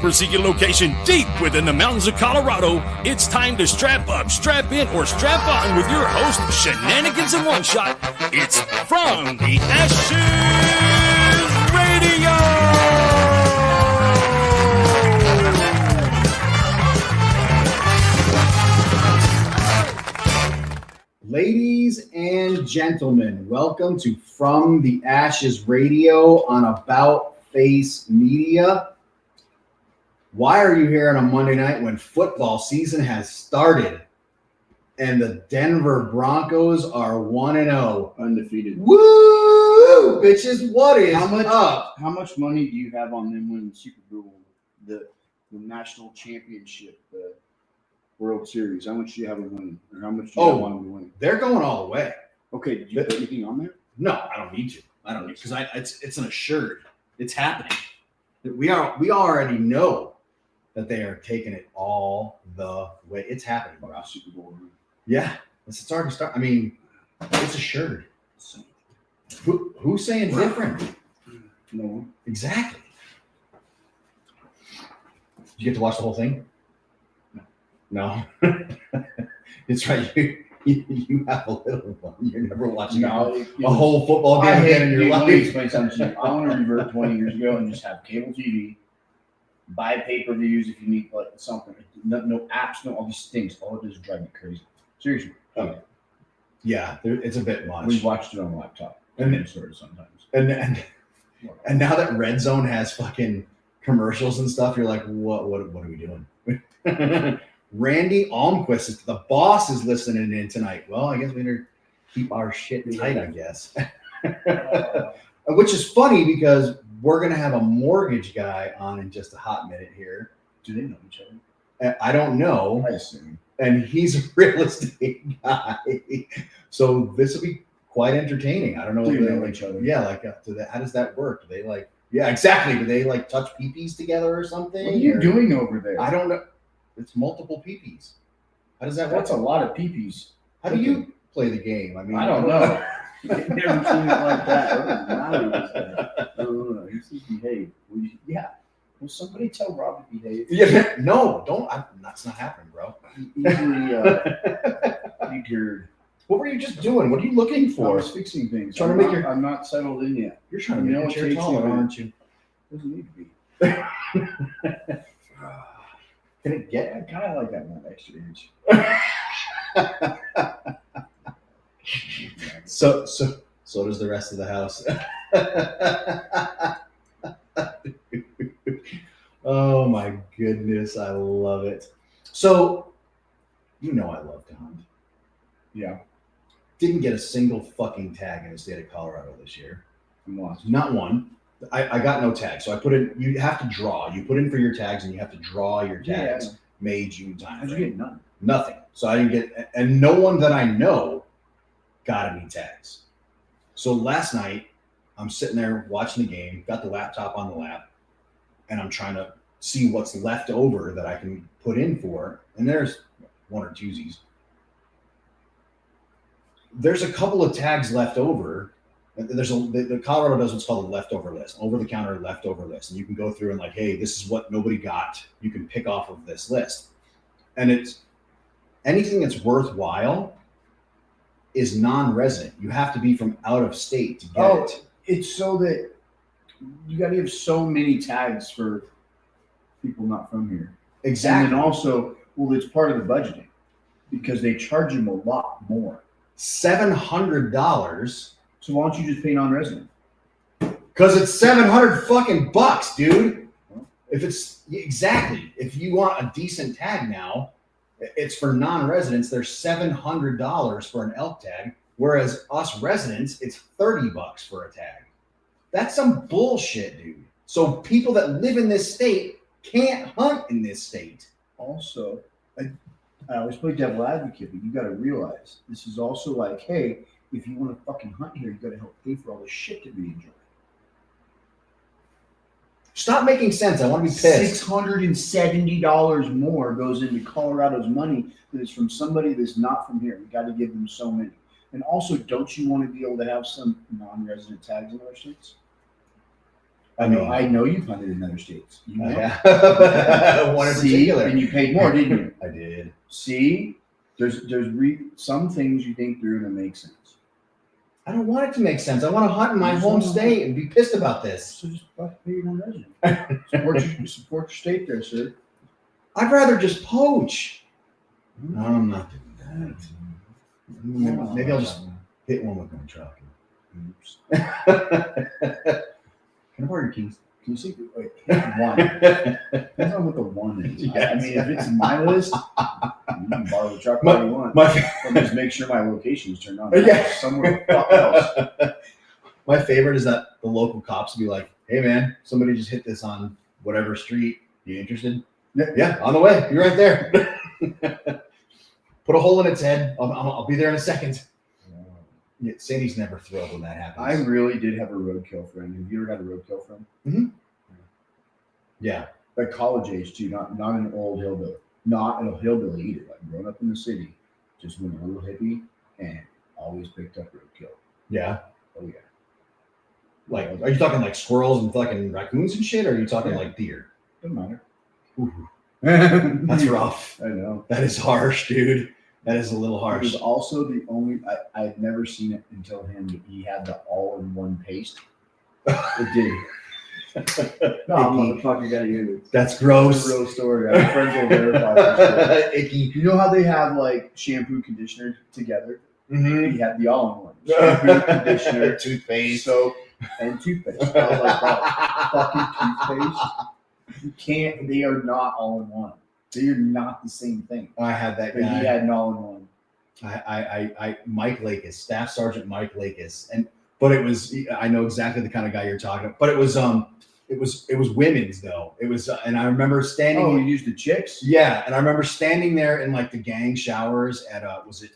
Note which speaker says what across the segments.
Speaker 1: super secret location deep within the mountains of Colorado, it's time to strap up, strap in, or strap on with your host, Shenanigans in One Shot. It's From the Ashes Radio!
Speaker 2: Ladies and gentlemen, welcome to From the Ashes Radio on About Face Media. Why are you here on a Monday night when football season has started and the Denver Broncos are 1-0?
Speaker 3: Undefeated.
Speaker 2: Woo! Bitches, what is up?
Speaker 3: How much money do you have on them winning the Super Bowl, the national championship, the World Series? How much do you have them winning? Or how much do you have on them to win?
Speaker 2: They're going all the way.
Speaker 3: Okay, did you put anything on there?
Speaker 2: No, I don't need to. Because it's an assured. It's happening. We already know that they are taking it all the way. It's happening, bro.
Speaker 3: Super Bowl.
Speaker 2: Yeah, it's already started. I mean, it's assured. Who's saying different?
Speaker 3: No one.
Speaker 2: Exactly. Did you get to watch the whole thing? No. It's right. You have a little one. You're never watching a whole football game again in your life.
Speaker 3: Let me explain something to you. I want to revert 20 years ago and just have cable TV, buy pay-per-views if you need like something. No apps, no all these things. All it does is drive me crazy. Seriously.
Speaker 2: Okay. Yeah, it's a bit much.
Speaker 3: We watched it on the laptop.
Speaker 2: And
Speaker 3: sort of sometimes.
Speaker 2: And now that Red Zone has fucking commercials and stuff, you're like, what are we doing? Randy Almquist, the boss, is listening in tonight. Well, I guess we better keep our shit tight, I guess. Which is funny because we're going to have a mortgage guy on in just a hot minute here.
Speaker 3: Do they know each other?
Speaker 2: I don't know.
Speaker 3: I assume.
Speaker 2: And he's a real estate guy. So this will be quite entertaining. I don't know.
Speaker 3: Do they know each other?
Speaker 2: Yeah, like, how does that work? Do they like, yeah, exactly. Do they like touch peepees together or something?
Speaker 3: What are you doing over there?
Speaker 2: I don't know. It's multiple peepees. How does that work?
Speaker 3: That's a lot of peepees.
Speaker 2: How do you play the game? I mean,
Speaker 3: I don't know. I've never seen it like that. No. He says behave. Yeah. Will somebody tell Rob to behave?
Speaker 2: Yeah. No, don't. That's not happening, bro.
Speaker 3: Easily figured.
Speaker 2: What were you just doing? What are you looking for?
Speaker 3: I was fixing things. I'm not settled in yet.
Speaker 2: You're trying to make your chair taller, aren't you?
Speaker 3: Doesn't need to be.
Speaker 2: Can it get?
Speaker 3: I kind of like that one extra inch.
Speaker 2: So does the rest of the house. Oh my goodness, I love it. So, I love to hunt.
Speaker 3: Yeah.
Speaker 2: Didn't get a single fucking tag in the state of Colorado this year.
Speaker 3: Lost.
Speaker 2: Not one. I got no tag, so I put in. You have to draw. You put in for your tags, and you have to draw your tags. Yeah. May, June time.
Speaker 3: How'd you get none?
Speaker 2: Nothing. So I didn't get, and no one that I know got any tags. So last night, I'm sitting there watching the game, got the laptop on the lap, and I'm trying to see what's left over that I can put in for. And there's one or twosies. There's a couple of tags left over. The Colorado does what's called a leftover list, over-the-counter leftover list. And you can go through and like, hey, this is what nobody got. You can pick off of this list. And it's anything that's worthwhile is non-resident. You have to be from out of state to get it.
Speaker 3: It's so that you got to have so many tags for people not from here.
Speaker 2: Exactly.
Speaker 3: And then also, it's part of the budgeting because they charge them a lot more.
Speaker 2: $700.
Speaker 3: So why don't you just pay non-resident?
Speaker 2: Because it's $700 fucking bucks, dude. If you want a decent tag now, it's for non-residents. There's $700 for an elk tag, whereas us residents, it's $30 for a tag. That's some bullshit, dude. So people that live in this state can't hunt in this state.
Speaker 3: Also, I always play devil advocate, but you got to realize this is also like, hey, if you want to fucking hunt here, you got to help pay for all the shit to be enjoyed.
Speaker 2: Stop making sense. I want to be pissed.
Speaker 3: $670 more goes into Colorado's money that is from somebody that's not from here. We got to give them so many. And also, don't you want to be able to have some non-resident tags in other states? I know you've hunted in other states. You know?
Speaker 2: One in
Speaker 3: See,
Speaker 2: particular.
Speaker 3: and you paid more, didn't you?
Speaker 2: I did.
Speaker 3: See, there's some things you think through and it makes sense.
Speaker 2: I don't want it to make sense. I want to hunt in my home state and be pissed about this.
Speaker 3: So just pay your own resident. Support your state there, sir.
Speaker 2: I'd rather just poach. No, I'm not doing that. Maybe I'll just hit one with my truck.
Speaker 3: Oops.
Speaker 2: Can I borrow your keys?
Speaker 3: Can you see? Wait, one. Depends on what the one is.
Speaker 2: Yes.
Speaker 3: I mean, if it's in my list, you can borrow the truck
Speaker 2: My-
Speaker 3: all you want.
Speaker 2: My,
Speaker 3: Or just make sure my location is turned on.
Speaker 2: Yeah.
Speaker 3: Somewhere the fuck else.
Speaker 2: my favorite is that the local cops will be like, "Hey man, somebody just hit this on whatever street. You interested? Yeah, on the way. You're right there. Put a hole in its head. I'll be there in a second." Yeah, Sandy's never thrilled when that happens.
Speaker 3: I really did have a roadkill friend. Have you ever had a roadkill friend?
Speaker 2: Yeah.
Speaker 3: Like college age too, not an old hillbilly. Not a hillbilly either. Like growing up in the city, just went a little hippie and always picked up roadkill.
Speaker 2: Yeah.
Speaker 3: Oh yeah.
Speaker 2: Like, are you talking like squirrels and fucking raccoons and shit? Or are you talking like deer?
Speaker 3: Doesn't matter.
Speaker 2: Ooh, that's rough.
Speaker 3: I know.
Speaker 2: That is harsh, dude. That is a little
Speaker 3: It
Speaker 2: harsh.
Speaker 3: was also the only I had never seen it until him. He had the all-in-one paste. It did. No, motherfucker, gotta hear this.
Speaker 2: That's
Speaker 3: It's a
Speaker 2: gross.
Speaker 3: real story. I have friends will verify this shit.
Speaker 2: Icky.
Speaker 3: You know how they have like shampoo, conditioner together?
Speaker 2: Mm-hmm.
Speaker 3: He had the all-in-one. Shampoo, conditioner,
Speaker 2: Toothpaste.
Speaker 3: soap, and toothpaste. I was like, bro, fucking toothpaste. You can't. They are not all in one. They are not the same thing.
Speaker 2: I had that
Speaker 3: But he
Speaker 2: guy.
Speaker 3: had an all in one.
Speaker 2: I Mike Lakis, Staff Sergeant Mike Lakis, but it was, I know exactly the kind of guy you're talking about. But it was women's though. It was, and I remember standing.
Speaker 3: Oh, you used the chicks?
Speaker 2: Yeah, and I remember standing there in like the gang showers at was it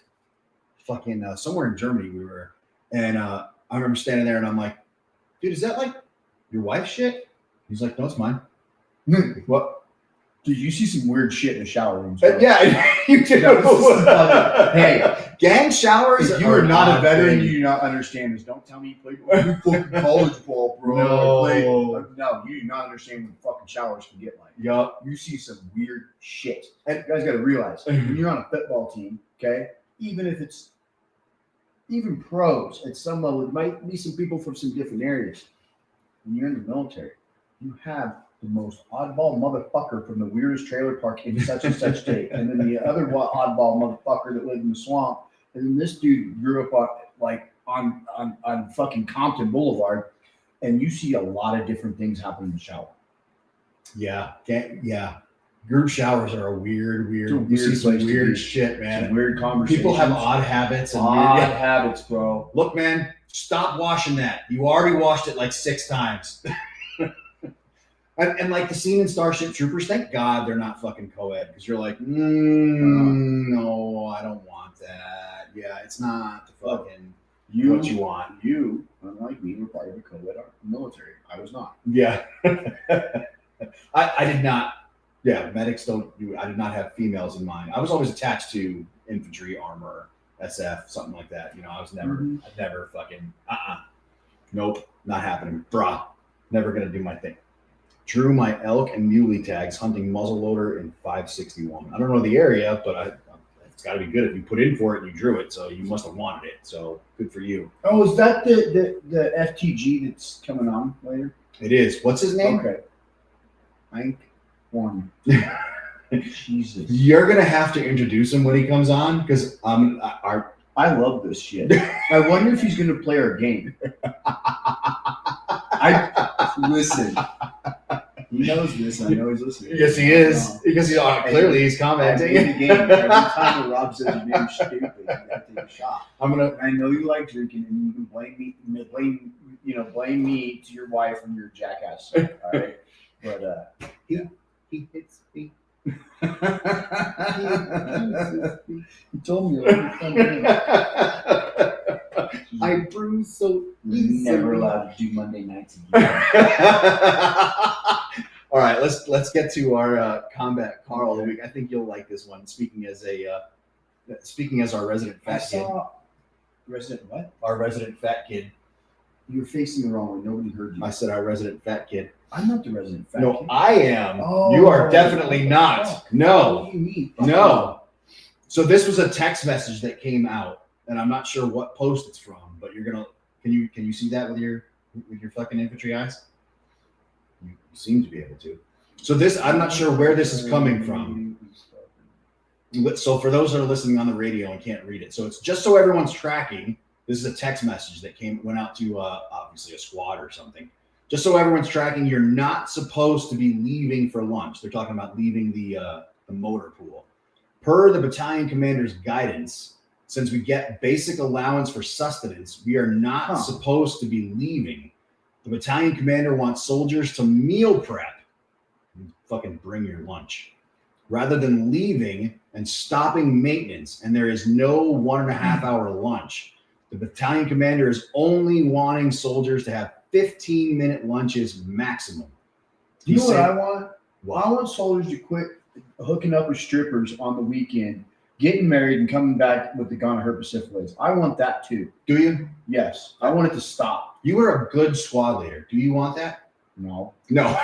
Speaker 2: fucking somewhere in Germany we were, and I remember standing there and I'm like, dude, is that like your wife's shit? He's like, no, it's mine. What?
Speaker 3: Dude, you see some weird shit in the shower rooms.
Speaker 2: Yeah, you do.
Speaker 3: Hey,
Speaker 2: gang showers.
Speaker 3: if you are not a
Speaker 2: odd
Speaker 3: veteran,
Speaker 2: thing.
Speaker 3: you do not understand this. Don't tell me you played fucking college ball, bro.
Speaker 2: No.
Speaker 3: No, you do not understand what fucking showers can get like.
Speaker 2: Yup.
Speaker 3: You see some weird shit. And you guys got to realize when you're on a football team, okay, even if it's even pros at some level, it might be some people from some different areas. When you're in the military, you have the most oddball motherfucker from the weirdest trailer park in such and such state, and then the other oddball motherfucker that lived in the swamp, and then this dude grew up on fucking Compton Boulevard, and you see a lot of different things happen in the shower.
Speaker 2: Yeah. Yeah. Group showers are a weird.
Speaker 3: It's a
Speaker 2: You see
Speaker 3: weird
Speaker 2: some
Speaker 3: place to
Speaker 2: weird
Speaker 3: be.
Speaker 2: shit, man.
Speaker 3: Some weird conversations.
Speaker 2: People have odd habits and
Speaker 3: odd
Speaker 2: weird.
Speaker 3: habits, bro.
Speaker 2: Look, man, stop washing that. You already washed it like 6 times. And like the scene in Starship Troopers, thank God they're not fucking co-ed, because you're like, no, I don't want that. Yeah, it's not the fucking what you want.
Speaker 3: You, unlike me, were part of the co-ed military. I was not.
Speaker 2: Yeah. I did not. Yeah, medics don't do it. I did not have females in mind. I was always attached to infantry, armor, SF, something like that. You know, I was never,
Speaker 3: Mhm.
Speaker 2: I never fucking, nope, not happening. Brah, never gonna do my thing. Drew my elk and muley tags hunting muzzleloader in 561. I don't know the area, but it's got to be good if you put in for it and you drew it. So you must have wanted it. So good for you.
Speaker 3: Oh, is that the FTG that's coming on later?
Speaker 2: It is. What's his name?
Speaker 3: Okay. Hank one. Jesus.
Speaker 2: You're gonna have to introduce him when he comes on, because
Speaker 3: I love this shit. I wonder if he's gonna play our game. Listen. He knows this. I know he's listening.
Speaker 2: Yes, he is, because he's clearly he's
Speaker 3: I
Speaker 2: commenting.
Speaker 3: play the game. Every time that Rob says your name's stupid, you gotta take a shot.
Speaker 2: I'm gonna.
Speaker 3: I know you like drinking, and you can blame me to your wife and your jackass. All right, but
Speaker 2: He hits me.
Speaker 3: he told me.
Speaker 2: I bruise so
Speaker 3: We're
Speaker 2: easily.
Speaker 3: never allowed to do Monday nights again.
Speaker 2: All right, let's get to our combat Carl of the week. I think you'll like this one. Speaking as our resident
Speaker 3: I
Speaker 2: fat kid,
Speaker 3: saw Resident what?
Speaker 2: our resident fat kid.
Speaker 3: You're facing the wrong way. Nobody heard you.
Speaker 2: I said our resident fat kid.
Speaker 3: I'm not the resident fat
Speaker 2: No,
Speaker 3: kid.
Speaker 2: I am.
Speaker 3: Oh,
Speaker 2: You are definitely not.
Speaker 3: fuck.
Speaker 2: No.
Speaker 3: What do you mean?
Speaker 2: No. So this was a text message that came out, and I'm not sure what post it's from, but you're gonna can you see that with your fucking infantry eyes? You seem to be able to. So this I'm not sure where this is coming from. So for those that are listening on the radio and can't read it, so it's just so everyone's tracking. This is a text message that went out to obviously a squad or something. Just so everyone's tracking, you're not supposed to be leaving for lunch. They're talking about leaving the motor pool. Per the battalion commander's guidance, since we get basic allowance for sustenance, we are not supposed to be leaving. The battalion commander wants soldiers to meal prep. Fucking bring your lunch. Rather than leaving and stopping maintenance, and there is no 1.5 hour lunch. The battalion commander is only wanting soldiers to have 15-minute lunches maximum.
Speaker 3: You know what I want? I want soldiers to quit hooking up with strippers on the weekend, getting married, and coming back with the gonorrhea syphilis. I want that too.
Speaker 2: Do you?
Speaker 3: Yes. I want it to stop.
Speaker 2: You were a good squad leader. Do you want that?
Speaker 3: No.
Speaker 2: No.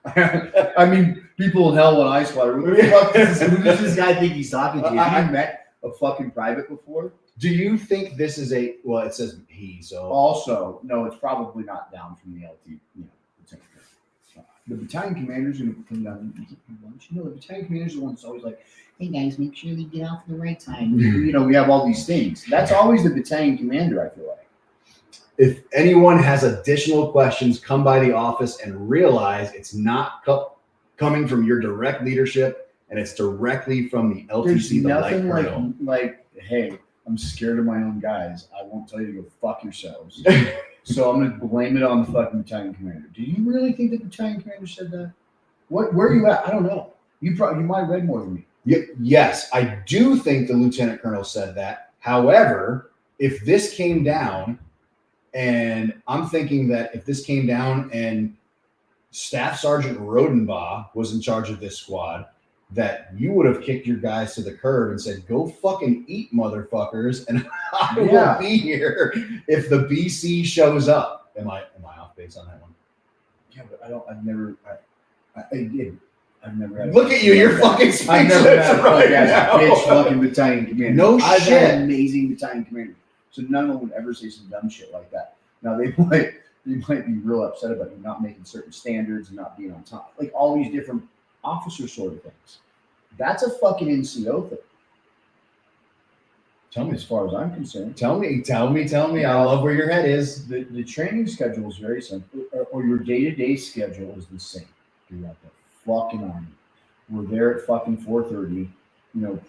Speaker 3: I mean, people in hell when I squad. Who does this guy think he's talking to? I met a fucking private before.
Speaker 2: Do you think this is a well? It says he, so
Speaker 3: also no. It's probably not down from the LT. The battalion commander's going to come down and get your lunch. The battalion commander's the one that's always like, "Hey guys, make sure you get off at the right time." We have all these things. That's always the battalion commander. I feel like.
Speaker 2: If anyone has additional questions, come by the office and realize it's not coming from your direct leadership, and it's directly from the LTC.
Speaker 3: There's
Speaker 2: the
Speaker 3: nothing
Speaker 2: light
Speaker 3: like, hey, I'm scared of my own guys. I won't tell you to go fuck yourselves. So I'm going to blame it on the fucking battalion commander. Do you really think the battalion commander said that? Where are you at? I don't know. You might have read more than me.
Speaker 2: Yes, I do think the lieutenant colonel said that. However, if this came down, and I'm thinking that if this came down and Staff Sergeant Rodenbaugh was in charge of this squad, that you would have kicked your guys to the curb and said, "Go fucking eat, motherfuckers," and I will be here if the BC shows up. Am I off base on that one?
Speaker 3: Yeah, but I've never had.
Speaker 2: Look at you, you're fucking speechless.
Speaker 3: I've never had a
Speaker 2: right
Speaker 3: bitch fucking battalion commander.
Speaker 2: No
Speaker 3: I've
Speaker 2: shit.
Speaker 3: had amazing battalion commanders, so none of them would ever say some dumb shit like that. Now they might be real upset about you not making certain standards and not being on top, like all these different officer sort of things. That's a fucking NCO thing.
Speaker 2: Tell me,
Speaker 3: as far as I'm concerned.
Speaker 2: Tell me. I love where your head is.
Speaker 3: The training schedule is very simple, or your day-to-day schedule is the same throughout the fucking army. We're there at fucking 4:30,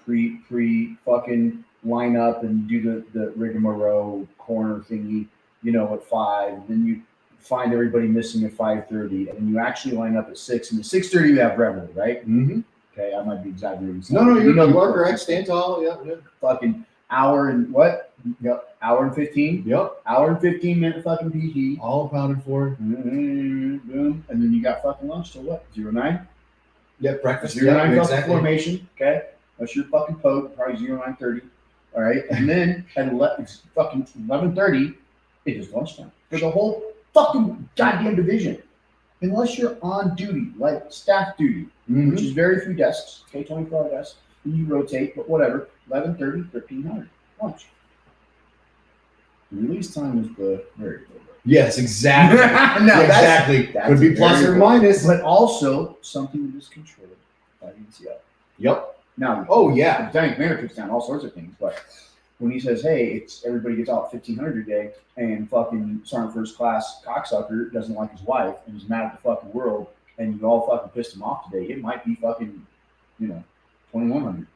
Speaker 3: pre fucking line up and do the rigmarole corner thingy, at 5. Then you find everybody missing at 5:30, and you actually line up at 6. And at 6:30 you have reveille, right?
Speaker 2: Mm-hmm.
Speaker 3: Okay, I might be exaggerating.
Speaker 2: No, you are correct. Stand tall. Yeah.
Speaker 3: Fucking hour and what? Yep. Hour and 15.
Speaker 2: Yep.
Speaker 3: Hour and 15 minute fucking PT.
Speaker 2: All accounted for.
Speaker 3: Boom. And then you got fucking lunch till what? 09?
Speaker 2: Yep. Breakfast.
Speaker 3: 09 fucking
Speaker 2: exactly.
Speaker 3: formation. Okay. That's your fucking code. Probably 09:30. All right. And then at it's fucking 11:30, it is lunchtime for the whole fucking goddamn division. Unless you're on duty, like staff duty, which is very few desks, okay, 24-hour desks, and you rotate, but whatever, 11:30, 1300, lunch. The release time is the variable.
Speaker 2: Yes, exactly.
Speaker 3: That's
Speaker 2: Could be plus or minus.
Speaker 3: But also something that is controlled by the NCO.
Speaker 2: Yep.
Speaker 3: Now,
Speaker 2: oh yeah,
Speaker 3: the battalion commander puts down all sorts of things, but when he says, "Hey, it's everybody gets out 1,500 a day," and fucking Sergeant First Class cocksucker doesn't like his wife and is mad at the fucking world, and you all fucking pissed him off today, it might be fucking, 2,100.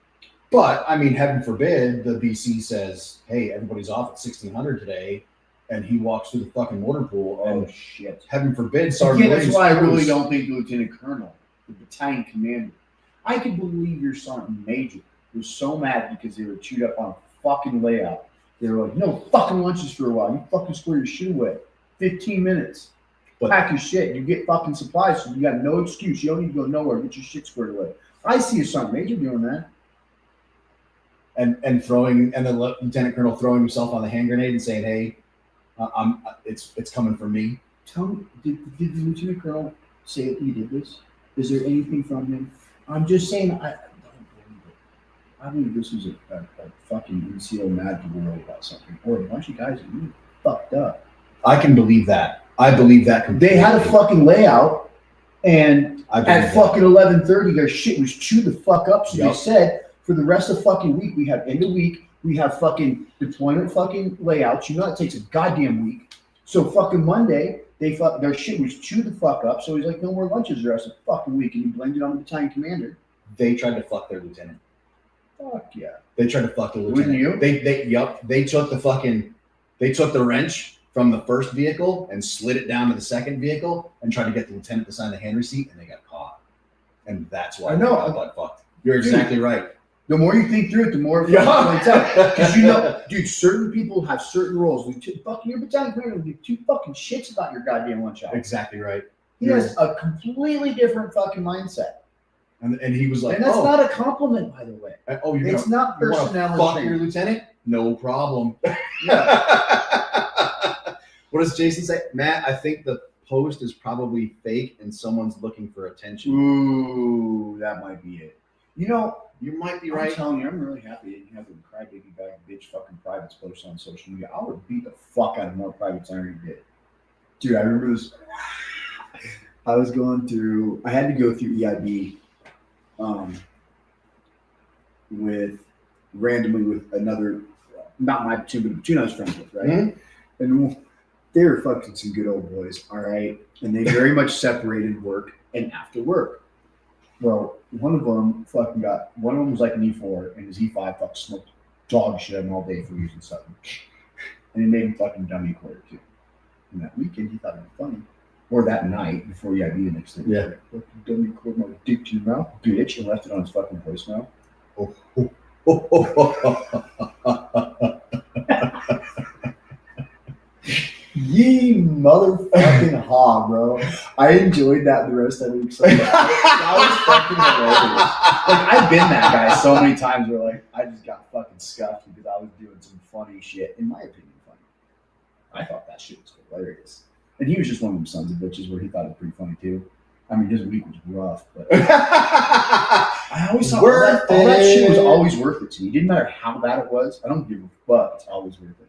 Speaker 2: But I mean, heaven forbid the BC says, "Hey, everybody's off at 1,600 today," and he walks through the fucking water pool. And
Speaker 3: shit!
Speaker 2: Heaven forbid, Sergeant.
Speaker 3: That's why I really don't think the lieutenant colonel, the battalion commander. I could believe your sergeant major was so mad because they were chewed up on a fucking layout. They were like, "No fucking lunches for a while. You fucking square your shit away. 15 minutes. Pack your shit. You get fucking supplies, so you got no excuse. You don't need to go nowhere. Get your shit squared away." I see a sergeant major doing that.
Speaker 2: And throwing, and the lieutenant colonel throwing himself on the hand grenade and saying, "Hey, It's coming from me.
Speaker 3: Tell me, did the lieutenant colonel say that he did this? Is there anything from him? I'm just saying, I don't believe it. I believe this was a fucking NCO mad at the world about something, or a bunch of guys that really fucked up.
Speaker 2: I can believe that. I believe that completely.
Speaker 3: They had a fucking layout, and
Speaker 2: I
Speaker 3: at fucking 11:30, their shit was chewed the fuck up. So
Speaker 2: Yep.
Speaker 3: they said for the rest of the fucking week, we have end of week, we have fucking deployment fucking layouts. You know it takes a goddamn week. So fucking Monday, their shit was chewed the fuck up. So he's like, no more lunches the rest of the fucking week, and he blamed it on the battalion commander.
Speaker 2: They tried to fuck their lieutenant.
Speaker 3: Fuck yeah.
Speaker 2: They tried to fuck the lieutenant.
Speaker 3: Wouldn't you?
Speaker 2: They took the wrench from the first vehicle and slid it down to the second vehicle and tried to get the lieutenant to sign the hand receipt, and they got caught. And that's why
Speaker 3: I know.
Speaker 2: they got butt fucked. You're exactly right.
Speaker 3: The more you think through it, the more it
Speaker 2: Yeah.
Speaker 3: points out. Because you know, dude, certain people have certain roles. Fucking your battalion commander will give two fucking shits about your goddamn lunch hour.
Speaker 2: Exactly right.
Speaker 3: He has a completely different fucking mindset.
Speaker 2: And he was like,
Speaker 3: And that's not a compliment, by the way.
Speaker 2: you're
Speaker 3: It's not
Speaker 2: you wanna
Speaker 3: personnel.
Speaker 2: fuck your lieutenant? No problem.
Speaker 3: Yeah.
Speaker 2: What does Jason say? Matt, I think the post is probably fake and someone's looking for attention.
Speaker 3: Ooh, that might be it. You know,
Speaker 2: You might be
Speaker 3: I'm
Speaker 2: right.
Speaker 3: telling you, I'm really happy that you have the crybaby bag bitch fucking privates post on social media. I would beat the fuck out of more privates than I already did. Dude, I remember this. I had to go through EIB randomly with another, not my platoon, but the platoon I was friends with, right?
Speaker 2: Mhm.
Speaker 3: And they were fucking some good old boys, all right? And they very much separated work and after work. Well, one of them was like an E4, and his E5 fucking smoked dog shit at him all day for using something. And he made him fucking dummy quarter too. And that weekend, he thought it was funny. Or that night, before EIB the next day.
Speaker 2: Yeah.
Speaker 3: Fucking dummy quarter my dick to your mouth, bitch, and left it on his fucking voicemail. Ye motherfucking ha, bro. I enjoyed that the rest of the week so much. That was fucking hilarious. Like, I've been that guy so many times where, like, I just got fucking scuffed because I was doing some funny shit, in my opinion, funny. I thought that shit was hilarious. And he was just one of them sons of bitches where he thought it was pretty funny, too. I mean, his week was rough, but I always thought all that shit was always worth it to me. It didn't matter how bad it was. I don't give a fuck. It's always worth it.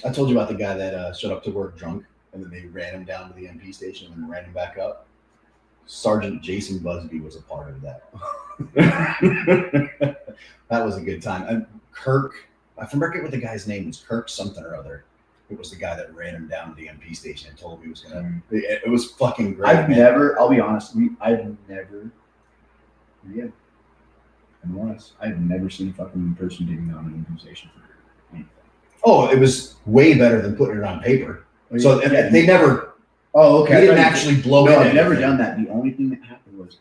Speaker 2: I told you about the guy that showed up to work drunk, and then they ran him down to the MP station and then ran him back up. Sergeant Jason Busby was a part of that. That was a good time. And Kirk, I forget what the guy's name was. Kirk something or other. It was the guy that ran him down to the MP station and told him he was gonna. It was fucking great.
Speaker 3: I'll be honest. I've never seen a fucking person getting on an immunization for anything.
Speaker 2: Oh, it was way better than putting it on paper. So
Speaker 3: Yeah,
Speaker 2: they never.
Speaker 3: Oh, okay.
Speaker 2: He didn't actually blow
Speaker 3: No,
Speaker 2: in.
Speaker 3: I've never done that. The only thing that happened was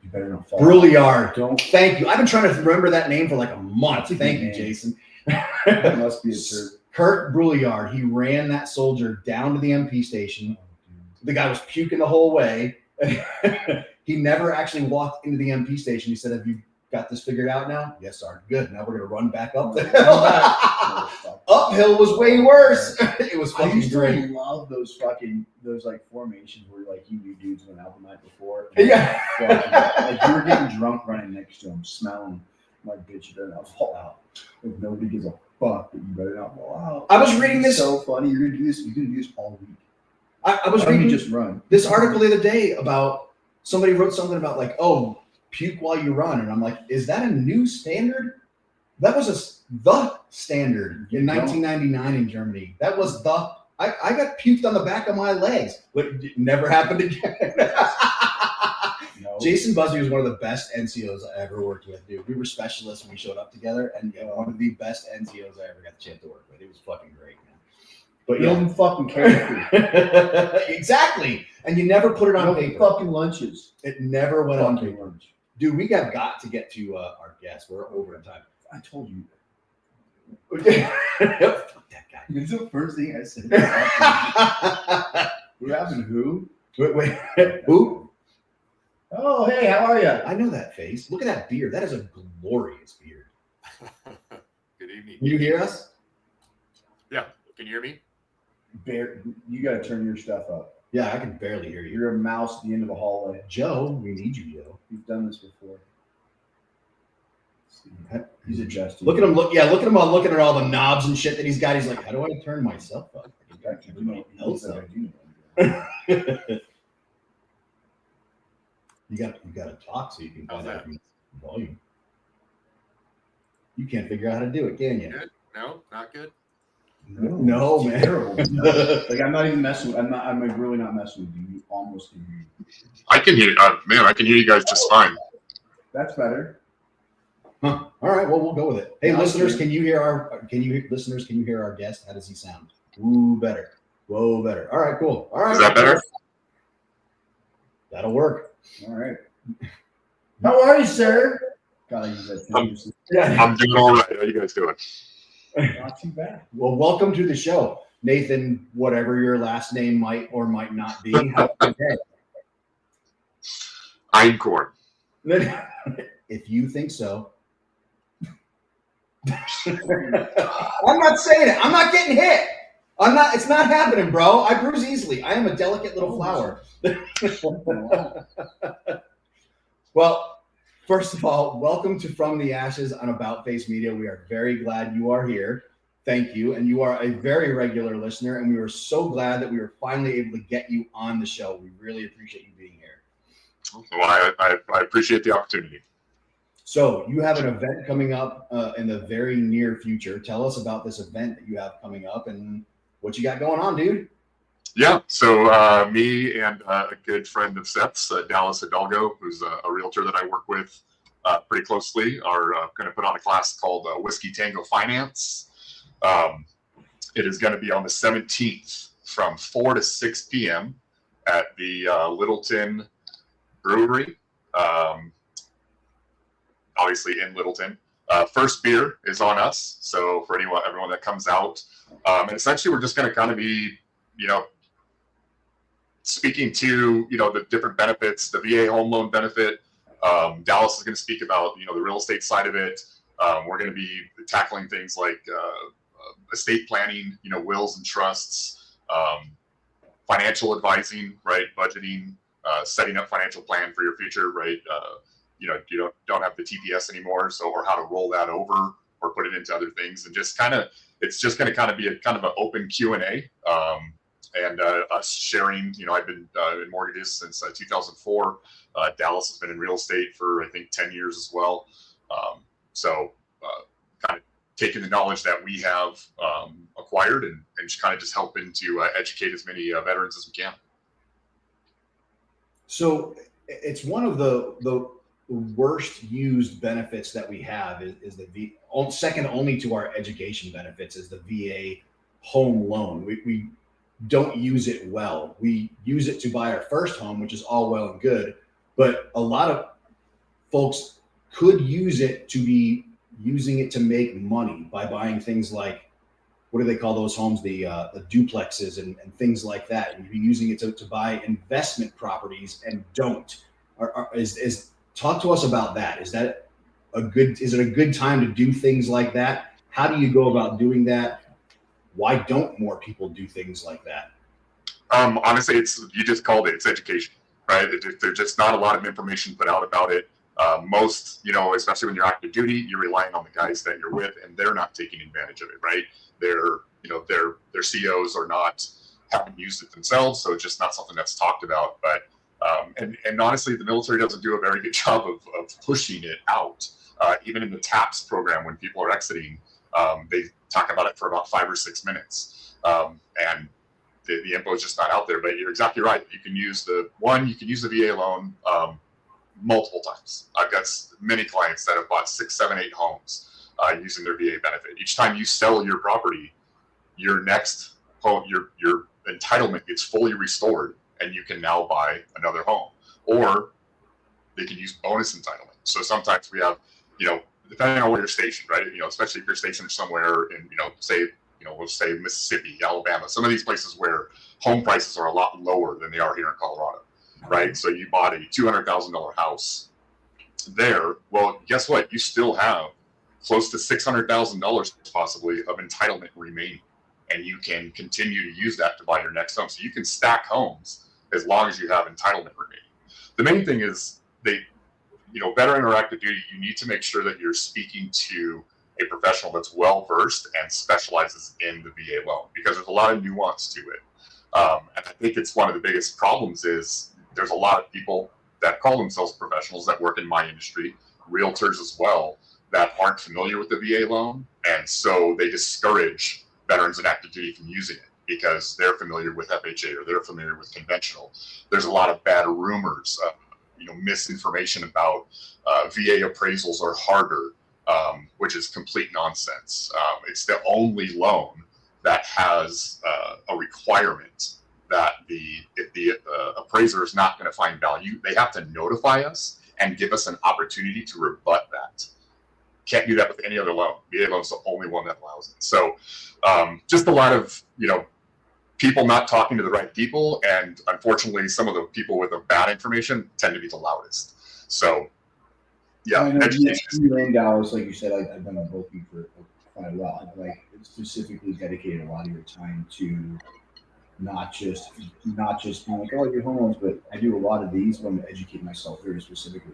Speaker 3: you better not fall.
Speaker 2: Brouillard.
Speaker 3: Don't.
Speaker 2: Thank you. I've been trying to remember that name for like a month.
Speaker 3: That's a good
Speaker 2: Thank you,
Speaker 3: name.
Speaker 2: Jason.
Speaker 3: That must be a turd.
Speaker 2: Kirk Brouillard. He ran that soldier down to the MP station. The guy was puking the whole way. He never actually walked into the MP station. He said, "Have you got this figured out now?" "Yes, sir." "Good. Now we're gonna run back up the hill." Uphill was way worse. It was
Speaker 3: I
Speaker 2: fucking
Speaker 3: used to
Speaker 2: great.
Speaker 3: love those like formations where like you knew dudes went out the night before.
Speaker 2: Yeah.
Speaker 3: Like you were getting drunk running next to them, smelling like bitch. You better not fall out. Like nobody gives a fuck, but you better not fall out.
Speaker 2: I was reading this.
Speaker 3: So funny. You're gonna do this. You're gonna do this all week.
Speaker 2: I was
Speaker 3: Why don't you
Speaker 2: reading
Speaker 3: just run.
Speaker 2: this article the other day about somebody wrote something about like, oh, puke while you run, and I'm like, is that a new standard? That was the standard in 1999 in Germany. That was the. I got puked on the back of my legs, but it never happened again.
Speaker 3: No.
Speaker 2: Jason Busby was one of the best NCOs I ever worked with, dude. We were specialists when we showed up together, and one of the best NCOs I ever got the chance to work with. It was fucking great, man. But
Speaker 3: Building fucking character.
Speaker 2: Exactly. And you never put it on
Speaker 3: Building
Speaker 2: paper.
Speaker 3: fucking lunches.
Speaker 2: It never went on
Speaker 3: Fucking
Speaker 2: paper.
Speaker 3: lunch.
Speaker 2: Dude, we have got to get to our guest. We're over in time.
Speaker 3: I told you.
Speaker 2: Fuck that guy.
Speaker 3: It's the first thing I said. We're having who?
Speaker 2: Wait. Who?
Speaker 3: Oh, hey, how are you?
Speaker 2: I know that face. Look at that beard. That is a glorious beard.
Speaker 4: Good evening.
Speaker 2: Can you hear us?
Speaker 4: Yeah, can you hear me?
Speaker 3: You got to turn your stuff up.
Speaker 2: Yeah, I can barely hear you.
Speaker 3: You're a mouse at the end of the hallway.
Speaker 2: Joe, we need you, Joe.
Speaker 3: You've done this before. He's adjusting.
Speaker 2: Look at him. Look at him all looking at all the knobs and shit that he's got. He's like, how do I turn myself up? Everybody else up. You got to talk so you can find out volume. You can't figure out how to do it, can you?
Speaker 4: Good? No, not good.
Speaker 2: No, man.
Speaker 3: Terrible. Like I'm not even messing. I'm like really not messing with you. You almost can hear you.
Speaker 4: I can hear, man. I can hear you guys just fine.
Speaker 3: That's better.
Speaker 2: Huh. All right. Well, we'll go with it. Hey,
Speaker 3: Yeah,
Speaker 2: listeners, can you hear our guest? How does he sound? Ooh, better. Whoa, better. All right, cool. All right.
Speaker 4: Is that better?
Speaker 2: That'll work.
Speaker 3: All right. How are you, sir? Gotta use that.
Speaker 2: Yeah.
Speaker 4: I'm doing all right. How are you guys doing?
Speaker 3: Not too bad.
Speaker 2: Well, welcome to the show, Nathan. Whatever your last name might or might not be. How
Speaker 4: Einkorn.
Speaker 2: if you think so. I'm not saying it. I'm not getting hit. I'm not. It's not happening, bro. I bruise easily. I am a delicate little flower. Well, first of all, welcome to From the Ashes on About Face Media. We are very glad you are here. Thank you. And you are a very regular listener, and we were so glad that we were finally able to get you on the show. We really appreciate you being here.
Speaker 4: Well, I appreciate the opportunity.
Speaker 2: So you have an event coming up in the very near future. Tell us about this event that you have coming up and what you got going on, dude.
Speaker 4: Yeah, so me and a good friend of Seth's, Dallas Hidalgo, who's a realtor that I work with pretty closely, are going to put on a class called Whiskey Tango Finance. It is going to be on the 17th from 4 to 6 p.m. at the Littleton Brewery, obviously in Littleton. First beer is on us, so for everyone that comes out. And essentially we're just going to kind of be, speaking to, the different benefits, the VA home loan benefit. Dallas is going to speak about, the real estate side of it. We're going to be tackling things like estate planning, wills and trusts, financial advising, right? Budgeting, setting up financial plan for your future, right? You don't have the TPS anymore, or how to roll that over or put it into other things, and just it's just going to kind of be a kind of an open Q&A. And us sharing, I've been in mortgages since 2004. Dallas has been in real estate for, I think, 10 years as well. So kind of taking the knowledge that we have acquired and just kind of just helping to educate as many veterans as we can. So
Speaker 2: it's one of the worst used benefits that we have is the second only to our education benefits is the VA home loan. We don't use it well. We use it to buy our first home, which is all well and good, but a lot of folks could use it to be using it to make money by buying things like, what do they call those homes? The duplexes and things like that. And you're using it to buy investment properties and don't. Talk to us about that. Is it a good time to do things like that? How do you go about doing that? Why don't more people do things like that?
Speaker 4: Honestly, you just called it. It's education, right? There's just not a lot of information put out about it. Most, especially when you're active duty, you're relying on the guys that you're with, and they're not taking advantage of it, right? Their COs are not haven't used it themselves, so it's just not something that's talked about. But and honestly, the military doesn't do a very good job of pushing it out. Even in the TAPS program, when people are exiting, they talk about it for about 5 or 6 minutes, and the info is just not out there. But you're exactly right. You can use the VA loan multiple times. I've got many clients that have bought 6, 7, 8 homes using their VA benefit. Each time you sell your property, your next home, your entitlement gets fully restored, and you can now buy another home. Or they can use bonus entitlement. So sometimes we have, depending on where you're stationed, right? Especially if you're stationed somewhere in, we'll say Mississippi, Alabama, some of these places where home prices are a lot lower than they are here in Colorado, right? So you bought a $200,000 house there. Well, guess what? You still have close to $600,000 possibly of entitlement remaining. and you can continue to use that to buy your next home. So you can stack homes as long as you have entitlement remaining. The main thing is veteran or active duty, you need to make sure that you're speaking to a professional that's well versed and specializes in the VA loan, because there's a lot of nuance to it. And I think it's one of the biggest problems is there's a lot of people that call themselves professionals that work in my industry, realtors as well, that aren't familiar with the VA loan. And so they discourage veterans and active duty from using it because they're familiar with FHA or they're familiar with conventional. There's a lot of bad rumors, misinformation about VA appraisals are harder, which is complete nonsense. It's the only loan that has a requirement that if the appraiser is not going to find value, they have to notify us and give us an opportunity to rebut that. Can't do that with any other loan. VA loan is the only one that allows it. So just a lot of people not talking to the right people, and unfortunately, some of the people with the bad information tend to be the loudest. So yeah, education.
Speaker 3: You and Dallas, like you said, I've been on both of you for quite a while. I've specifically dedicated a lot of your time to not just being like, oh, your home loans, but I do a lot of these when I educate myself very specifically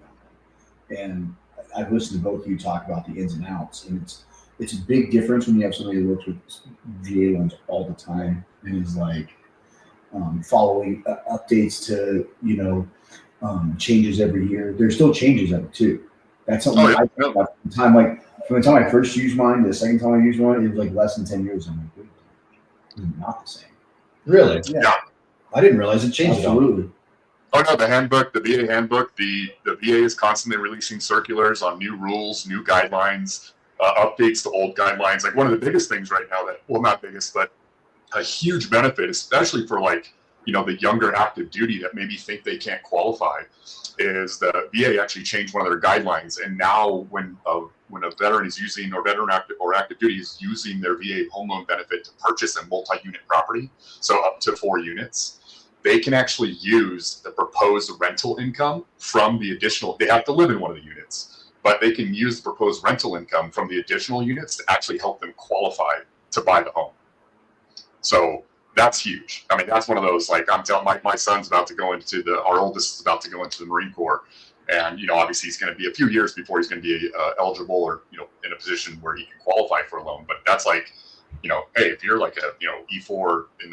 Speaker 3: on them. And I've listened to both of you talk about the ins and outs, and it's a big difference when you have somebody who works with VA loans all the time and is like following updates to changes every year. There's still changes of it too. That's something I think about from the time I first used mine to the second time I used mine, it was like less than 10 years. I'm like, wait, it's not the same.
Speaker 2: Really?
Speaker 3: Yeah.
Speaker 2: I didn't realize it changed.
Speaker 3: Absolutely.
Speaker 4: Oh no, the handbook, the VA handbook, the VA is constantly releasing circulars on new rules, new guidelines, updates to old guidelines. Like one of the biggest things right now not biggest, but a huge benefit, especially for the younger active duty that maybe think they can't qualify, is the VA actually changed one of their guidelines. And now when a veteran is using, or veteran active duty is using their VA home loan benefit to purchase a multi-unit property, so up to 4 units, they can actually use the proposed rental income from the additional, they have to live in one of the units, but they can use the proposed rental income from the additional units to actually help them qualify to buy the home. So that's huge. I mean, that's one of those, like I'm telling my son's about to go into our oldest is about to go into the Marine Corps. And, obviously he's going to be a few years before he's going to be eligible or, in a position where he can qualify for a loan. But that's like, hey, if you're like a, E4 in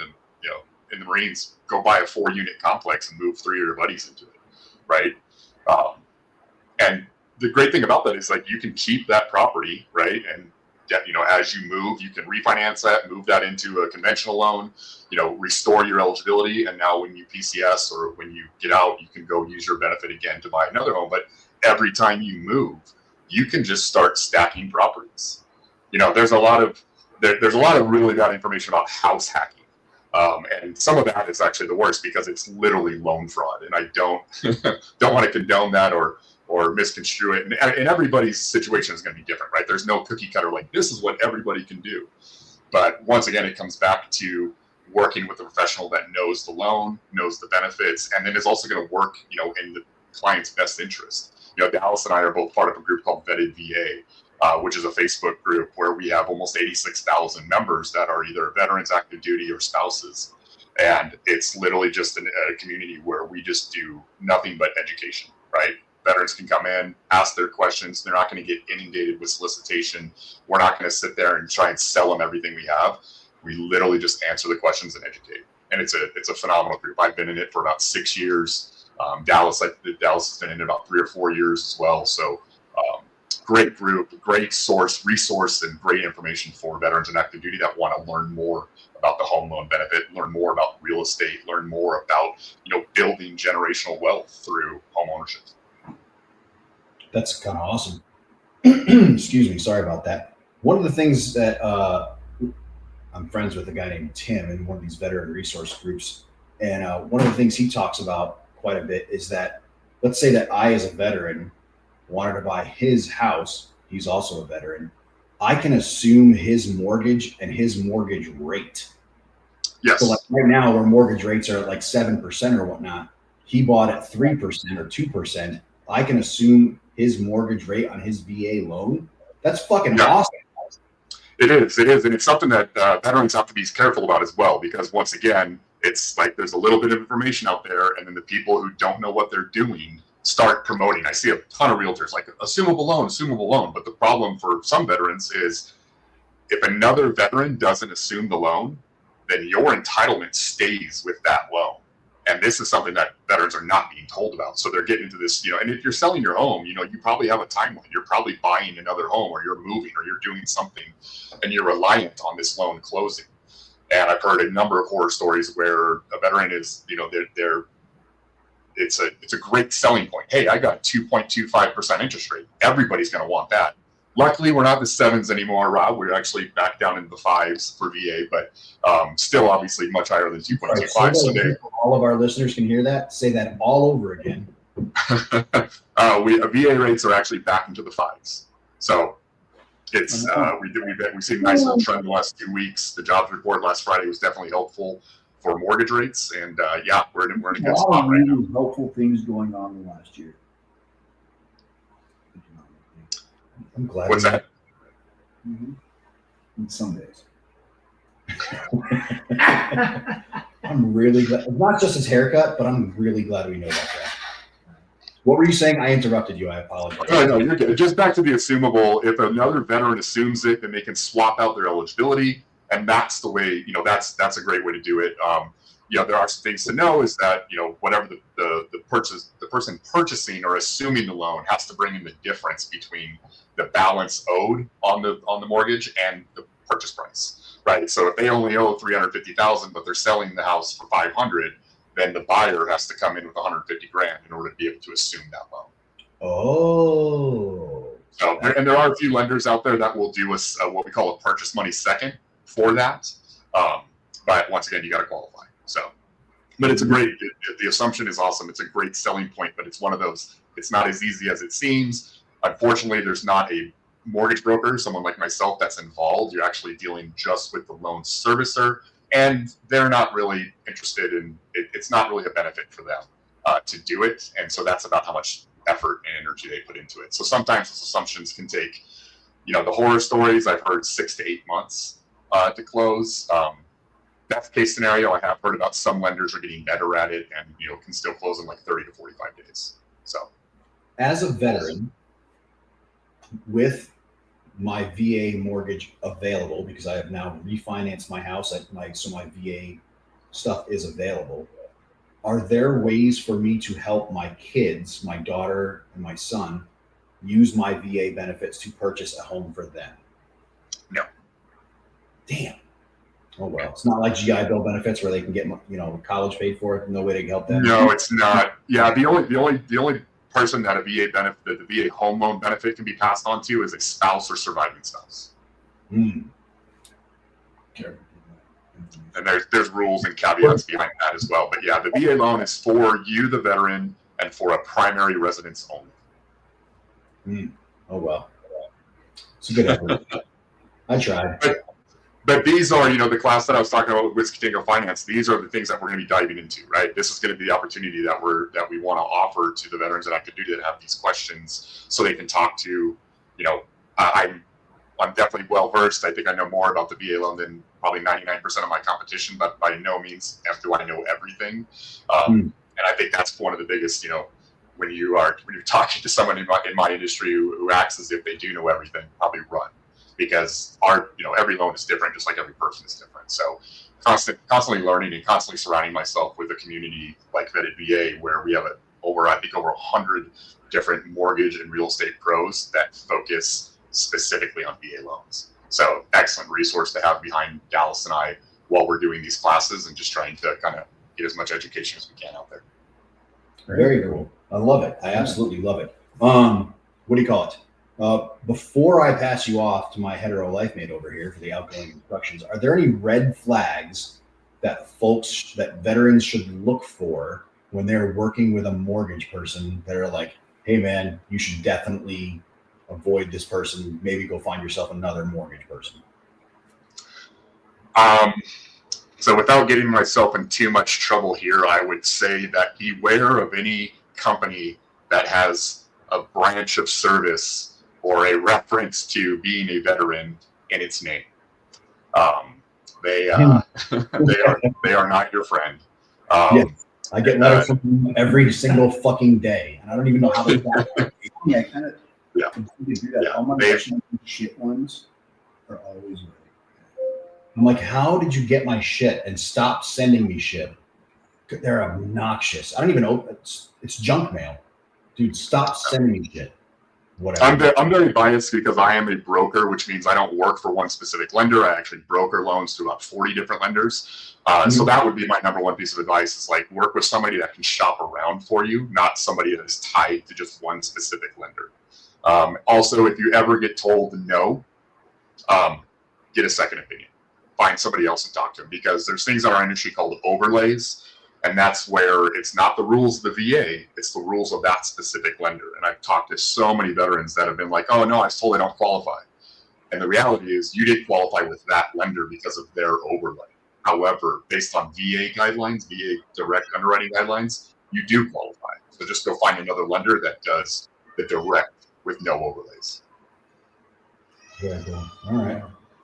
Speaker 4: the Marines, go buy a 4-unit complex and move 3 of your buddies into it. Right. And the great thing about that is like, you can keep that property, right. And, as you move, you can refinance that, move that into a conventional loan, restore your eligibility. And now when you PCS or when you get out, you can go use your benefit again to buy another home. But every time you move, you can just start stacking properties. There's a lot of really bad information about house hacking. And some of that is actually the worst because it's literally loan fraud. And I don't want to condone that or misconstrue it. And everybody's situation is going to be different, right? There's no cookie cutter like this is what everybody can do. But once again, it comes back to working with a professional that knows the loan, knows the benefits, and then is also going to work, in the client's best interest. Dallas and I are both part of a group called Vetted VA, which is a Facebook group where we have almost 86,000 members that are either veterans, active duty, or spouses. And it's literally just a community where we just do nothing but education, right? Veterans can come in, ask their questions. They're not going to get inundated with solicitation. We're not going to sit there and try and sell them everything we have. We literally just answer the questions and educate. And it's a phenomenal group. I've been in it for about 6 years. Dallas has been in it about 3 or 4 years as well. So great group, great resource, and great information for veterans and active duty that want to learn more about the home loan benefit, learn more about real estate, learn more about building generational wealth through home ownership.
Speaker 2: That's kind of awesome. Excuse me. Sorry about that. One of the things that I'm friends with a guy named Tim in one of these veteran resource groups. And one of the things he talks about quite a bit is that, let's say that I, as a veteran, wanted to buy his house. He's also a veteran. I can assume his mortgage and his mortgage rate.
Speaker 4: Yes.
Speaker 2: So like right now where mortgage rates are at like 7% or whatnot, he bought at 3% or 2%. I can assume his mortgage rate on his VA loan. That's fucking awesome.
Speaker 4: It is, and it's something that veterans have to be careful about as well, because once again, it's like there's a little bit of information out there, and then the people who don't know what they're doing start promoting. I see a ton of realtors like assumable loan, but the problem for some veterans is if another veteran doesn't assume the loan, then your entitlement stays with that loan. And this is something that veterans are not being told about. So they're getting into this, and if you're selling your home, you probably have a timeline. You're probably buying another home, or you're moving, or you're doing something, and you're reliant on this loan closing. And I've heard a number of horror stories where a veteran is, it's a great selling point. Hey, I got a 2.25% interest rate. Everybody's going to want that. Luckily, we're not the 7s anymore, Rob. We're actually back down in the 5s for VA, but still obviously much higher than 2.25.
Speaker 2: Right, so all of our listeners can hear that. Say that all over again.
Speaker 4: VA rates are actually back into the 5s. So it's we've seen a nice little trend in the last 2 weeks. The jobs report last Friday was definitely helpful for mortgage rates, and we're in a good spot right now.
Speaker 3: Helpful things going on in the last year.
Speaker 2: I'm glad.
Speaker 4: What's that?
Speaker 3: Mm-hmm. In some days.
Speaker 2: I'm really glad. Not just his haircut, but I'm really glad we know about that. What were you saying? I interrupted you. I apologize.
Speaker 4: No, you're good. Just back to the assumable. If another veteran assumes it, then they can swap out their eligibility, and that's the way. That's a great way to do it. There are some things to know is that whatever the person purchasing or assuming the loan has to bring in the difference between the balance owed on the mortgage and the purchase price, right? So if they only owe $350,000 but they're selling the house for $500,000, then the buyer has to come in with $150,000 in order to be able to assume that loan.
Speaker 2: Oh.
Speaker 4: So there are a few lenders out there that will do us what we call a purchase money second for that, but once again, you got to qualify. So, but it's the assumption is awesome. It's a great selling point, but it's one of those, it's not as easy as it seems. Unfortunately, there's not a mortgage broker, someone like myself, that's involved. You're actually dealing just with the loan servicer, and they're not really interested in it. It's not really a benefit for them to do it. And so that's about how much effort and energy they put into it. So sometimes those assumptions can take, the horror stories I've heard 6 to 8 months to close. Best case scenario, I have heard about some lenders are getting better at it and can still close in like 30 to 45 days. So,
Speaker 2: as a veteran, with my VA mortgage available, because I have now refinanced my house, so my VA stuff is available. Are there ways for me to help my kids, my daughter and my son, use my VA benefits to purchase a home for them?
Speaker 4: No.
Speaker 2: Damn. Oh well, it's not like GI Bill benefits where they can get college paid for. No way to help them.
Speaker 4: No, it's not. Yeah, the only person that the VA home loan benefit can be passed on to is a spouse or surviving spouse.
Speaker 2: Mm.
Speaker 4: And there's rules and caveats behind that as well. But yeah, the VA loan is for you, the veteran, and for a primary residence only.
Speaker 2: Mm. Oh well, it's a good effort. I tried.
Speaker 4: But these are, the class that I was talking about with Wisconsin Finance. These are the things that we're going to be diving into, right? This is going to be the opportunity that we want to offer to the veterans that active duty that have these questions, so they can talk to. I'm definitely well versed. I think I know more about the VA loan than probably 99% of my competition, but by no means do I know everything. And I think that's one of the biggest, when you're talking to someone in my industry who acts as if they do know everything, probably run. Because every loan is different, just like every person is different. So constantly learning and constantly surrounding myself with a community like Vetted VA, where we have over 100 different mortgage and real estate pros that focus specifically on VA loans. So excellent resource to have behind Dallas and I while we're doing these classes and just trying to kind of get as much education as we can out there.
Speaker 2: Very cool. I love it. I absolutely love it. What do you call it? Before I pass you off to my hetero life mate over here for the outgoing instructions, are there any red flags that veterans should look for when they're working with a mortgage person that are like, hey man, you should definitely avoid this person, maybe go find yourself another mortgage person?
Speaker 4: So without getting myself in too much trouble here, I would say that beware of any company that has a branch of service or a reference to being a veteran in its name. They they are not your friend.
Speaker 2: Yeah. I get letters from them every single fucking day, and I don't even know how they got it.
Speaker 3: Yeah, kind of.
Speaker 4: Yeah.
Speaker 3: You do that.
Speaker 4: Yeah,
Speaker 3: All my
Speaker 4: they-
Speaker 3: shit ones are always ready.
Speaker 2: I'm like, how did you get my shit and stop sending me shit? They're obnoxious. I don't even know. It's junk mail. Dude, stop sending me shit. Whatever.
Speaker 4: I'm very biased because I am a broker, which means I don't work for one specific lender. I actually broker loans to about 40 different lenders. So that would be my number one piece of advice is like work with somebody that can shop around for you, not somebody that is tied to just one specific lender. Also, if you ever get told no, get a second opinion. Find somebody else and talk to them because there's things in our industry called overlays. And that's where it's not the rules of the VA, it's the rules of that specific lender. And I've talked to so many veterans that have been like, oh no, I was told I don't qualify. And the reality is you didn't qualify with that lender because of their overlay. However, based on VA guidelines, VA direct underwriting guidelines, you do qualify. So just go find another lender that does the direct with no overlays.
Speaker 2: Very cool. All right.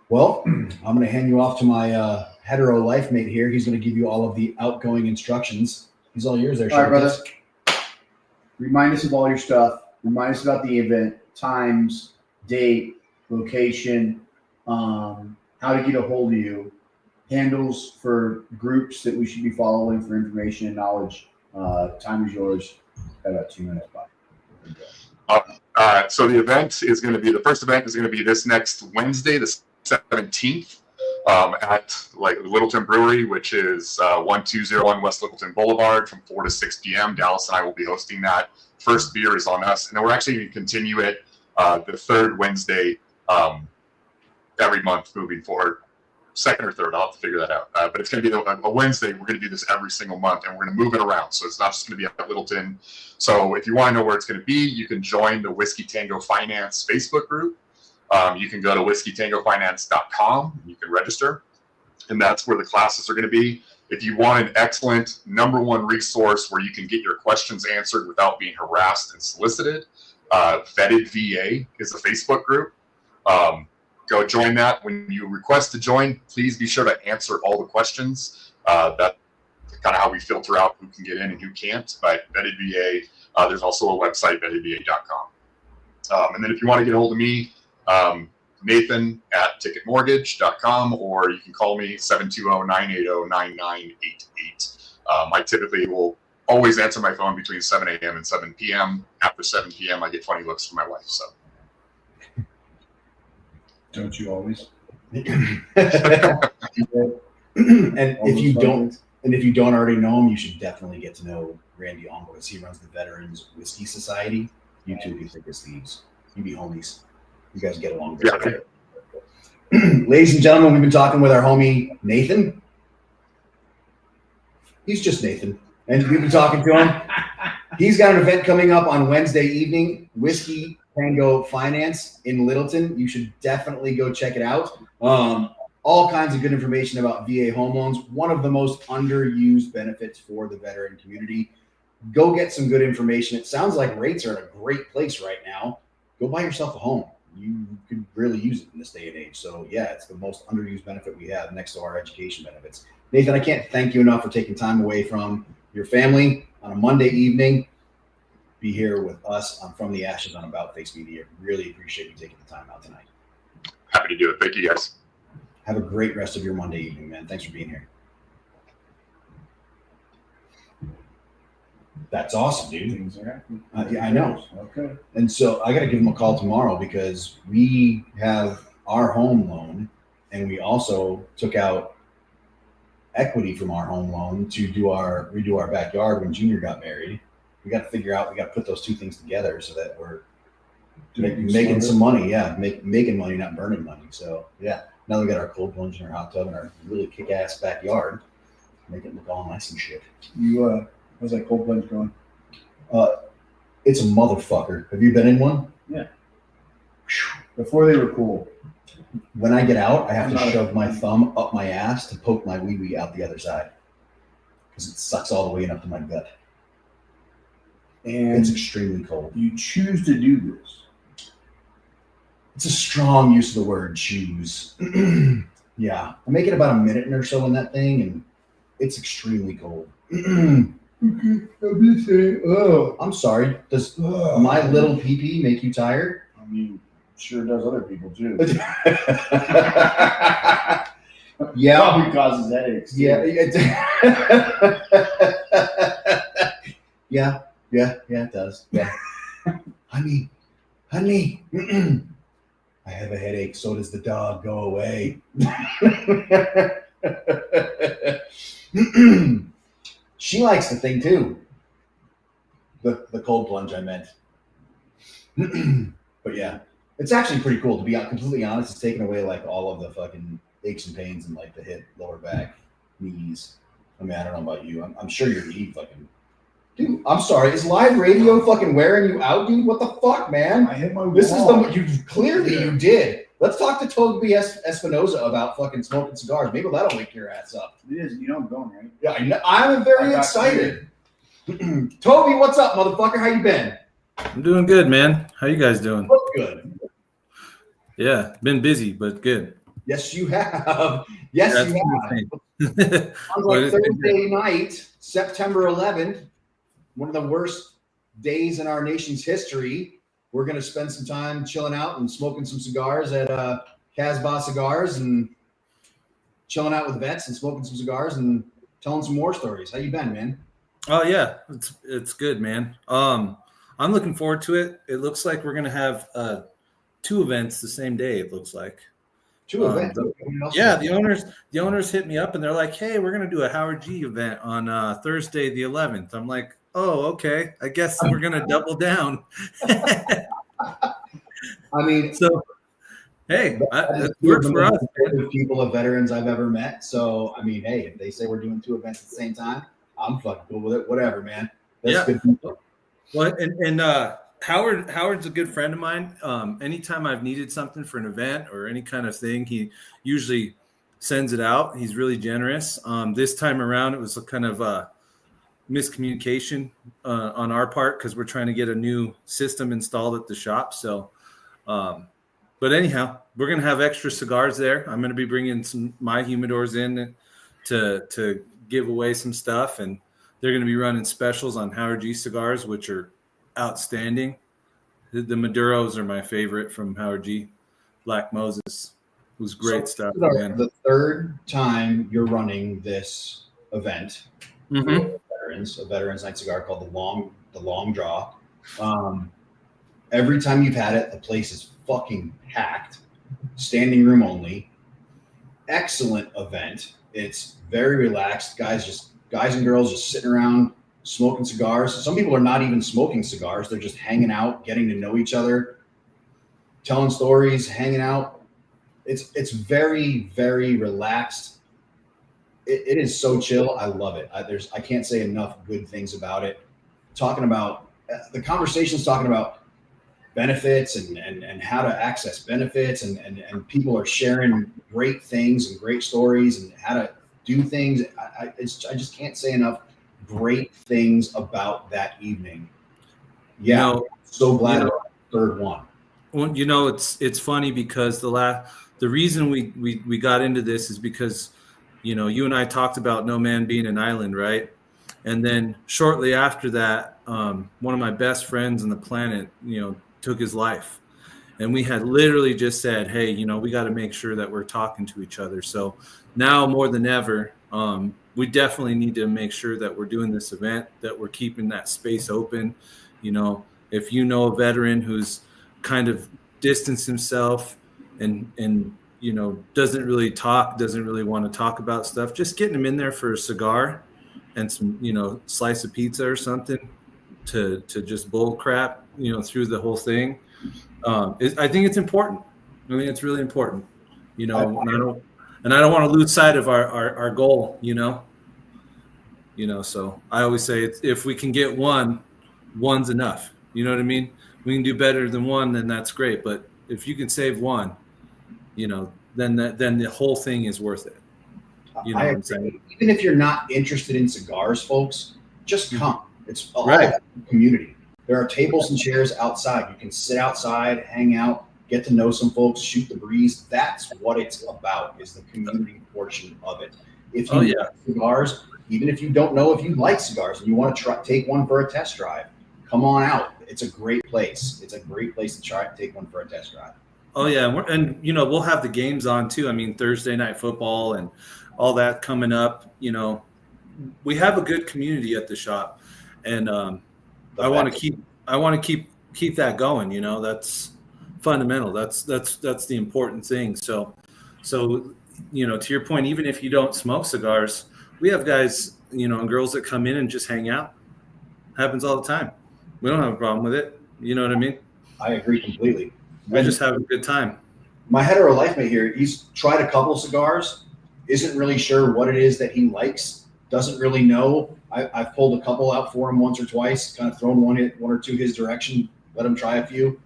Speaker 2: Well, I'm going to hand you off to my hetero life mate here. He's going to give you all of the outgoing instructions. He's all yours there,
Speaker 3: All right,
Speaker 2: Sharkus.
Speaker 3: brother. Remind us of all your stuff. Remind us about the event, times, date, location, how to get a hold of you, handles for groups that we should be following for information and knowledge. Time is yours. Got about 2 minutes. Bye.
Speaker 4: So the event is going to be, the first event is going to be this next Wednesday, the 17th, at like Littleton Brewery, which is 1201 West Littleton Boulevard from 4 to 6 p.m. Dallas and I will be hosting that. First beer is on us. And then we're actually going to continue it the third Wednesday every month moving forward. Second or third, I'll have to figure that out. But it's going to be a Wednesday. We're going to do this every single month, and we're going to move it around. So it's not just going to be at Littleton. So if you want to know where it's going to be, you can join the Whiskey Tango Finance Facebook group. You can go to whiskeytangofinance.com. You can register, and that's where the classes are going to be. If you want an excellent #1 resource where you can get your questions answered without being harassed and solicited, Vetted VA is a Facebook group. Go join that. When you request to join, please be sure to answer all the questions. That's kind of how we filter out who can get in and who can't. But Vetted VA, there's also a website, vettedva.com. And then if you want to get a hold of me, Nathan at ticketmortgage.com, or you can call me 720-980-9988. I typically will always answer my phone between 7 a.m. and 7 p.m. After 7 p.m., I get funny looks from my wife. So.
Speaker 3: Don't you always?
Speaker 2: And if you don't already know him, you should definitely get to know Randy Almquist. He runs the Veterans Whiskey Society. You two be thick as thieves. You be homies. You guys get along very well. Ladies and gentlemen, we've been talking with our homie Nathan. He's just Nathan. And we've been talking to him. He's got an event coming up on Wednesday evening, Whiskey Tango Finance in Littleton. You should definitely go check it out. All kinds of good information about VA home loans. One of the most underused benefits for the veteran community. Go get some good information. It sounds like rates are in a great place right now. Go buy yourself a home. You could really use it in this day and age. So yeah, it's the most underused benefit we have next to our education benefits. Nathan, I can't thank you enough for taking time away from your family on a Monday evening. Be here with us on From the Ashes on About Face Media. Really appreciate you taking the time out tonight.
Speaker 4: Happy to do it. Thank you, guys.
Speaker 2: Have a great rest of your Monday evening, man. Thanks for being here. That's awesome, dude.
Speaker 3: Things are happening.
Speaker 2: Yeah, I know.
Speaker 3: Okay.
Speaker 2: And so I got to give him a call tomorrow because we have our home loan and we also took out equity from our home loan to redo our backyard when Junior got married. We got to figure out, we got to put those two things together so that we're making some money. Yeah. Making money, not burning money. So yeah, now we got our cold plunge and our hot tub and our really kick-ass backyard. Make it look all nice and shit.
Speaker 3: How's that cold plunge going?
Speaker 2: It's a motherfucker. Have you been in one?
Speaker 3: Yeah. Before they were cool.
Speaker 2: When I get out, I have to shove my thumb up my ass to poke my wee-wee out the other side because it sucks all the way in up to my gut.
Speaker 3: And
Speaker 2: It's extremely cold.
Speaker 3: you choose to do this.
Speaker 2: It's a strong use of the word choose. Yeah, I make it about a minute or so in that thing, and it's extremely cold. Oh, I'm sorry. Does my little pee-pee make you tired?
Speaker 3: I mean, sure does other people too.
Speaker 2: Yeah.
Speaker 3: Probably causes headaches. Too.
Speaker 2: Yeah. Yeah. It does. Yeah. Honey. I have a headache. So does the dog. Go away. She likes the thing too. The cold plunge I meant. But yeah, it's actually pretty cool to be completely honest. It's taken away like all of the fucking aches and pains in like the hip, lower back, knees. I mean, I don't know about you. I'm sure your knee fucking. Dude, I'm sorry. Is live radio fucking wearing you out, dude? What the fuck, man?
Speaker 3: I hit my wall.
Speaker 2: This is the you clearly you did. Let's talk to Toby Espinoza about fucking smoking cigars. Maybe that'll wake your ass up.
Speaker 3: It is. You know I'm going, right?
Speaker 2: Yeah, I know. I'm very excited. Toby, what's up, motherfucker? How you been?
Speaker 5: I'm doing good, man. How you guys doing?
Speaker 2: Look good.
Speaker 5: Yeah, been busy, but good.
Speaker 2: Yes, you have. Yes,
Speaker 5: That's
Speaker 2: you have. Sounds
Speaker 5: But
Speaker 2: like
Speaker 5: it's been
Speaker 2: Thursday night, September 11th, one of the worst days in our nation's history. We're going to spend some time chilling out and smoking some cigars at Casbah Cigars and chilling out with vets and smoking some cigars and telling some more stories. How you been, man?
Speaker 5: Oh yeah, it's good, man. I'm looking forward to it. It looks like we're gonna have 2 events the same day. It looks like.
Speaker 2: 2 events.
Speaker 5: Yeah, the owners hit me up and they're like, "Hey, we're gonna do a Howard G event on Thursday the 11th." I'm like, "Oh, okay. I guess we're gonna double down."
Speaker 2: I mean,
Speaker 5: so hey, it works for us.
Speaker 2: People of veterans I've ever met. So I mean, hey, if they say we're doing 2 events at the same time, I'm fucking cool with it. Whatever, man. That's good.
Speaker 5: Well, and Howard's a good friend of mine. Anytime I've needed something for an event or any kind of thing, he usually sends it out. He's really generous. This time around, it was a kind of miscommunication on our part because we're trying to get a new system installed at the shop. So, but anyhow, we're going to have extra cigars there. I'm going to be bringing my humidors in to give away some stuff, and they're going to be running specials on Howard G cigars, which are outstanding. The Maduros are my favorite from Howard G. Black Moses was great stuff. Man.
Speaker 2: The 3rd time you're running this event, veterans, a Veterans Night cigar called the Long Draw. Every time you've had it, the place is fucking packed, standing room only. Excellent event. It's very relaxed. Guys and girls just sitting around smoking cigars. Some people are not even smoking cigars. They're just hanging out, getting to know each other, telling stories, hanging out. It's very, very relaxed. It is so chill. I love it. I can't say enough good things about it. Talking about the conversations, talking about benefits and how to access benefits, and people are sharing great things and great stories and how to do things. I just can't say enough great things about that evening. Yeah, so glad about the 3rd one.
Speaker 5: Well, it's funny because the reason we got into this is because you and I talked about no man being an island, right? And then shortly after that, one of my best friends on the planet, took his life. And we had literally just said, hey, we got to make sure that we're talking to each other. So now more than ever, we definitely need to make sure that we're doing this event, that we're keeping that space open. If a veteran who's kind of distanced himself and doesn't really want to talk about stuff, just getting him in there for a cigar and some, slice of pizza or something to just bull crap, through the whole thing. I think it's important. I think it's really important, and I don't want to lose sight of our goal, so I always say if we can get one's enough. You know what I mean? We can do better than one, then that's great. But if you can save one, then the whole thing is worth it. You know what I'm saying?
Speaker 2: Even if you're not interested in cigars, folks, just come. It's all
Speaker 5: right.
Speaker 2: Community. There are tables and chairs outside. You can sit outside, hang out, get to know some folks, shoot the breeze. That's what it's about, is the community portion of it. If you like cigars, even if you don't know if you like cigars and you want to take one for a test drive, come on out. It's a great place. It's a great place to try to take one for a test drive.
Speaker 5: Oh yeah, and we'll have the games on too. I mean, Thursday night football and all that coming up. We have a good community at the shop, and I want to keep that going. That's fundamental. That's the important thing. So to your point, even if you don't smoke cigars, we have guys, and girls that come in and just hang out. Happens all the time. We don't have a problem with it. You know what I mean?
Speaker 2: I agree completely.
Speaker 5: I just have a good time.
Speaker 2: My hetero life mate here, he's tried a couple of cigars, isn't really sure what it is that he likes, doesn't really know. I've pulled a couple out for him once or twice, kind of thrown one or two his direction, let him try a few.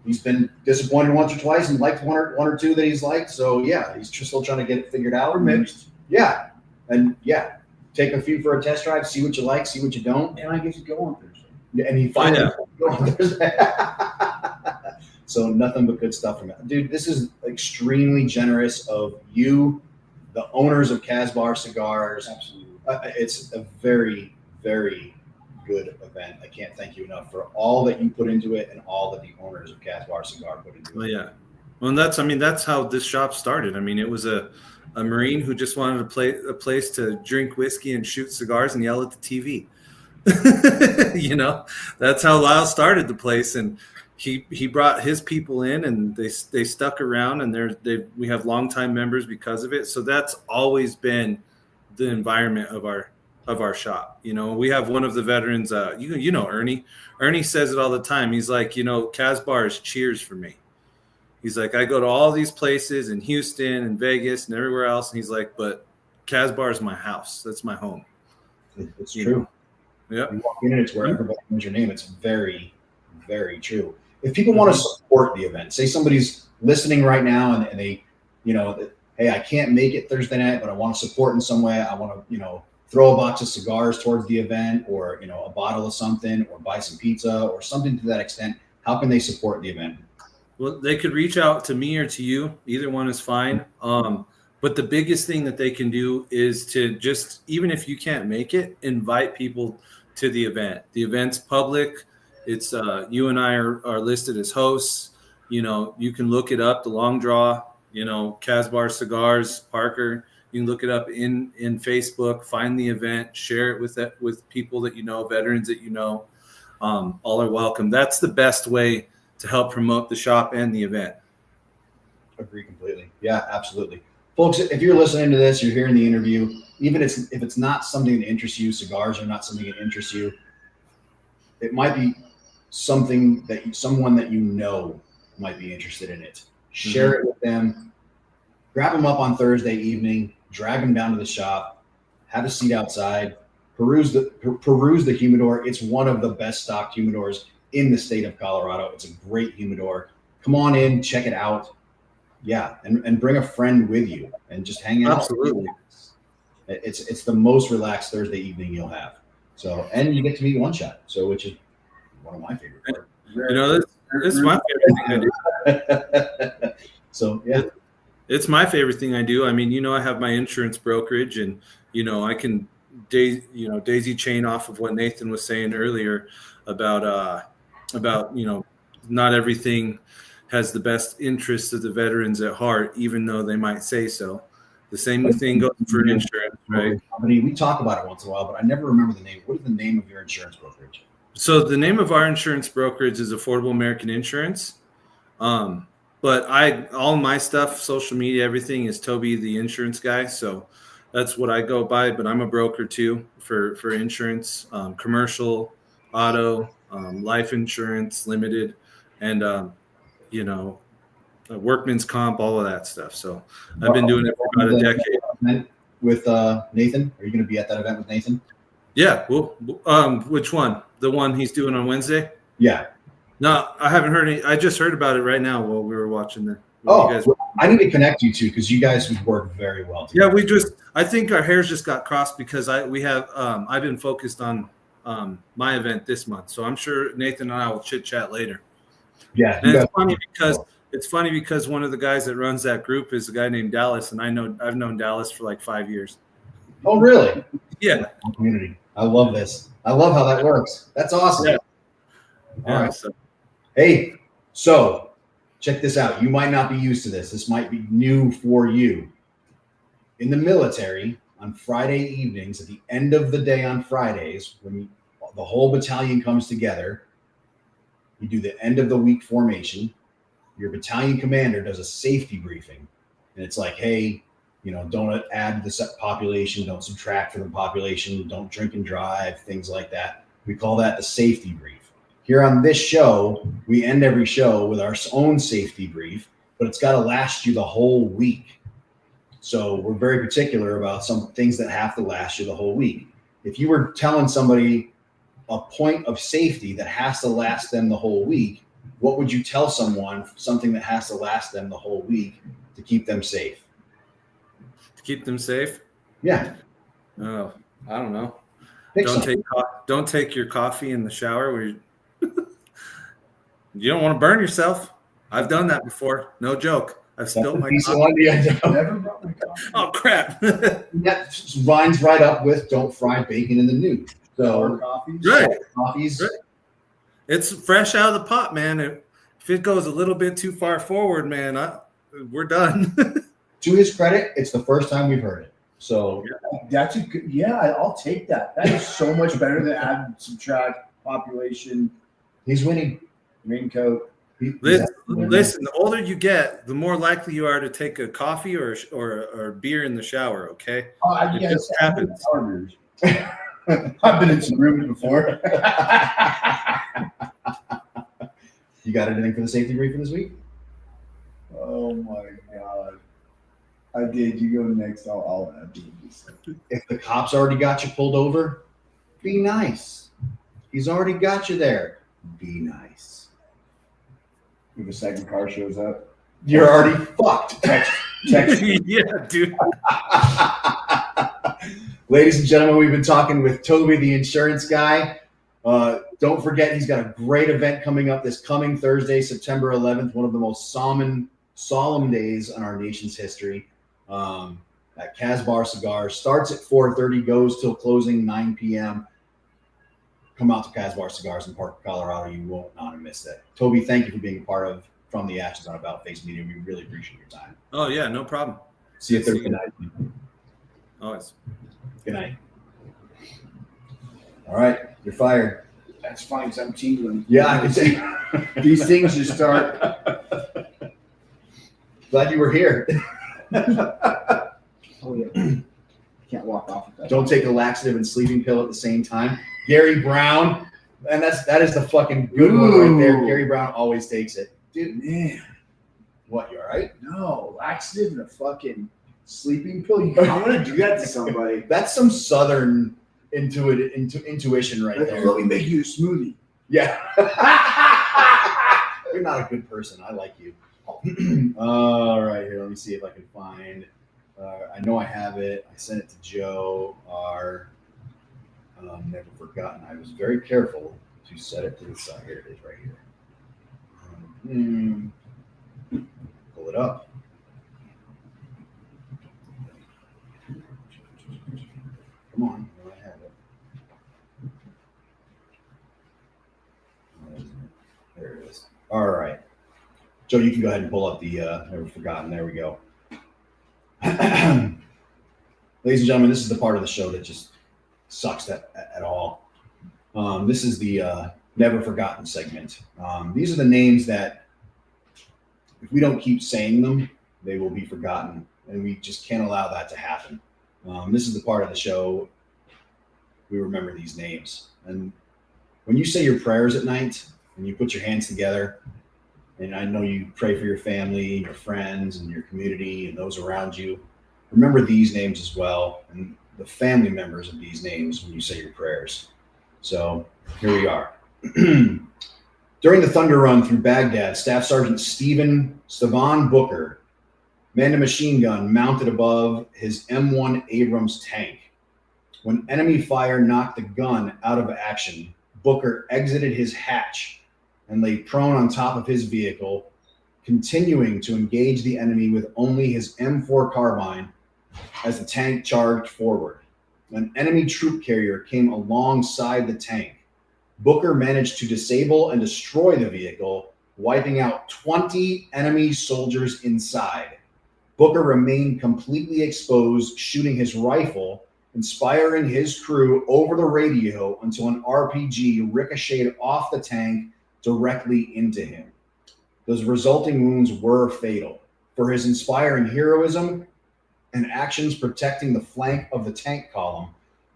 Speaker 2: He's been disappointed once or twice and liked one or two that he's liked. So yeah, he's just still trying to get it figured out.
Speaker 3: We're mixed.
Speaker 2: Yeah. And yeah, take a few for a test drive, see what you like, see what you don't.
Speaker 3: And I get to go on Thursday.
Speaker 2: Yeah, and he finally go on Thursday. So nothing but good stuff from it. Dude, this is extremely generous of you, the owners of Casbar Cigars.
Speaker 3: Absolutely.
Speaker 2: It's a very, very good event. I can't thank you enough for all that you put into it and all that the owners of Casbar Cigar put into it.
Speaker 5: Well, yeah. Well, that's how this shop started. I mean, it was a Marine who just wanted a place to drink whiskey and shoot cigars and yell at the TV. That's how Lyle started the place, and he brought his people in, and they stuck around, and we have longtime members because of it. So that's always been the environment of our shop. We have one of the veterans, Ernie. Ernie says it all the time. He's like, Casbar is Cheers for me. He's like, I go to all these places in Houston and Vegas and everywhere else, and he's like, but Casbar is my house. That's my home.
Speaker 2: It's true.
Speaker 5: Yeah.
Speaker 2: You walk in and it's where everybody knows your name. It's very, very true. If people want to support the event, say somebody's listening right now and they, hey, I can't make it Thursday night, but I want to support in some way. I want to, throw a box of cigars towards the event, or, a bottle of something, or buy some pizza or something to that extent. How can they support the event?
Speaker 5: Well, they could reach out to me or to you. Either one is fine. But the biggest thing that they can do is to just, even if you can't make it, invite people to the event. The event's public. It's you and I are listed as hosts. You can look it up, the long draw, Casbar Cigars, Parker. You can look it up in Facebook, find the event, share it with people that veterans that all are welcome. That's the best way to help promote the shop and the event.
Speaker 2: Agree completely. Yeah, absolutely. Folks, if you're listening to this, you're hearing the interview, even if it's not something that interests you, cigars are not something that interests you, it might be something that someone that might be interested in it. Share it with them. Grab them up on Thursday evening, drag them down to the shop, have a seat outside, peruse the humidor. It's one of the best stocked humidors in the state of Colorado. It's a great humidor. Come on in, check it out. Yeah, and bring a friend with you and just hang out.
Speaker 5: Absolutely.
Speaker 2: It's the most relaxed Thursday evening you'll have. So, and you get to meet One Shot, which is one of my favorite parts.
Speaker 5: This is my favorite thing I do.
Speaker 2: So yeah.
Speaker 5: It's my favorite thing I do. I mean, I have my insurance brokerage, and I can daisy chain off of what Nathan was saying earlier about not everything has the best interests of the veterans at heart, even though they might say so. The same thing goes for insurance, right?
Speaker 2: I mean, we talk about it once in a while, but I never remember the name. What is the name of your insurance brokerage?
Speaker 5: So the name of our insurance brokerage is Affordable American Insurance. But all my stuff, social media, everything is Toby, the insurance guy. So that's what I go by. But I'm a broker too for insurance, commercial, auto, life insurance, limited, and workman's comp, all of that stuff. So I've been doing it for about a decade.
Speaker 2: With Nathan, are you going to be at that event with Nathan?
Speaker 5: Yeah. Well, which one? The one he's doing on Wednesday?
Speaker 2: Yeah.
Speaker 5: No, I haven't heard any. I just heard about it right now while we were watching the.
Speaker 2: I need to connect you two because you guys would work very well together.
Speaker 5: Yeah, I think our hairs just got crossed because I've been focused on my event this month. So I'm sure Nathan and I will chit chat later.
Speaker 2: Yeah.
Speaker 5: And it's funny because one of the guys that runs that group is a guy named Dallas, and I've known Dallas for like 5 years.
Speaker 2: Oh, really?
Speaker 5: Yeah.
Speaker 2: Community. I love this. I love how that works. That's awesome.
Speaker 5: Yeah.
Speaker 2: All right.
Speaker 5: So,
Speaker 2: Hey, so check this out. You might not be used to this. This might be new for you. In the military, on Friday evenings, at the end of the day on Fridays, when the whole battalion comes together, you do the end of the week formation. Your battalion commander does a safety briefing. And it's like, hey, don't add to the population, don't subtract from the population, don't drink and drive, things like that. We call that the safety brief. Here on this show, we end every show with our own safety brief, but it's got to last you the whole week. So we're very particular about some things that have to last you the whole week. If you were telling somebody a point of safety that has to last them the whole week, what would you tell someone something that has to last them the whole week to keep them safe?
Speaker 5: to keep them safe?
Speaker 2: Yeah.
Speaker 5: Oh, I don't know.
Speaker 2: Pick
Speaker 5: Don't
Speaker 2: something.
Speaker 5: don't take your coffee in the shower where you don't want to burn yourself. I've done that before. No joke. I've spilled my coffee.
Speaker 3: Never brought my coffee.
Speaker 5: Oh crap!
Speaker 2: That lines right up with don't fry bacon in the nude.
Speaker 3: Sour
Speaker 2: So
Speaker 3: coffees.
Speaker 5: Right.
Speaker 2: coffees.
Speaker 5: Right. It's fresh out of the pot, man. If it goes a little bit too far forward, man, we're done.
Speaker 2: To his credit, it's the first time we've heard it. So
Speaker 3: That's a good. Yeah, I'll take that. That is so much better than add, subtract, population,
Speaker 2: he's winning.
Speaker 3: raincoat.
Speaker 5: Listen, the older you get, the more likely you are to take a coffee or beer in the shower. Okay, it
Speaker 3: Yes,
Speaker 5: just happens.
Speaker 3: I've been in some rooms before.
Speaker 2: You got anything for the safety briefing this week?
Speaker 3: Oh my god! I did. You go next. I'll add to this.
Speaker 2: If the cops already got you pulled over, be nice. He's already got you there. Be nice.
Speaker 3: If a second car shows up,
Speaker 2: You're already fucked.
Speaker 3: text.
Speaker 5: Yeah, dude.
Speaker 2: Ladies and gentlemen, we've been talking with Toby, the insurance guy. Don't forget, he's got a great event coming up this coming Thursday, September 11th, one of the most solemn days in our nation's history. At Casbar Cigars. Starts at 4:30, goes till closing 9 p.m. Come out to Casbar Cigars in Parker, Colorado. You won't want to miss that. Toby, thank you for being a part of From the Ashes on About Face Media. We really appreciate your time.
Speaker 5: Oh yeah, no problem.
Speaker 2: See you Thursday night.
Speaker 5: Always.
Speaker 2: Good night. All right, you're fired.
Speaker 3: That's fine because I'm tingling.
Speaker 2: Yeah, I can see.
Speaker 3: These things just start.
Speaker 2: Glad you were here.
Speaker 3: Oh yeah. Can't walk off with that.
Speaker 2: Don't take a laxative and sleeping pill at the same time. Gary Brown, and that is the fucking good one right there.
Speaker 3: Ooh.
Speaker 2: Gary Brown always takes it.
Speaker 3: Dude, man,
Speaker 2: What, you all right?
Speaker 3: no laxative and a fucking sleeping pill. I want to do that to somebody.
Speaker 2: That's some southern intuition right
Speaker 3: Like,
Speaker 2: there.
Speaker 3: let me make you a smoothie.
Speaker 2: Yeah. You're not a good person. I like you. All right, here. Let me see if I can find. I know I have it. I sent it to Joe. Our never forgotten. I was very careful to set it to the side. Here it is, right here. Pull it up. Come on. I have it. There it is. All right. Joe, you can go ahead and pull up the never forgotten. There we go. Ladies and gentlemen, this is the part of the show that just sucks at all. This is the never forgotten segment. These are the names that if we don't keep saying them, they will be forgotten, and we just can't allow that to happen. This is the part of the show we remember these names. And when you say your prayers at night and you put your hands together, and I know you pray for your family, your friends, and your community, and those around you, remember these names as well, and the family members of these names when you say your prayers. So here we are. During the Thunder Run through Baghdad, Staff Sergeant Stevan Booker manned a machine gun mounted above his M1 Abrams tank. When enemy fire knocked the gun out of action, Booker exited his hatch and lay prone on top of his vehicle, continuing to engage the enemy with only his M4 carbine as the tank charged forward. An enemy troop carrier came alongside the tank. Booker managed to disable and destroy the vehicle, wiping out 20 enemy soldiers inside. Booker remained completely exposed, shooting his rifle, inspiring his crew over the radio until an RPG ricocheted off the tank directly into him. Those resulting wounds were fatal. For his inspiring heroism and actions protecting the flank of the tank column,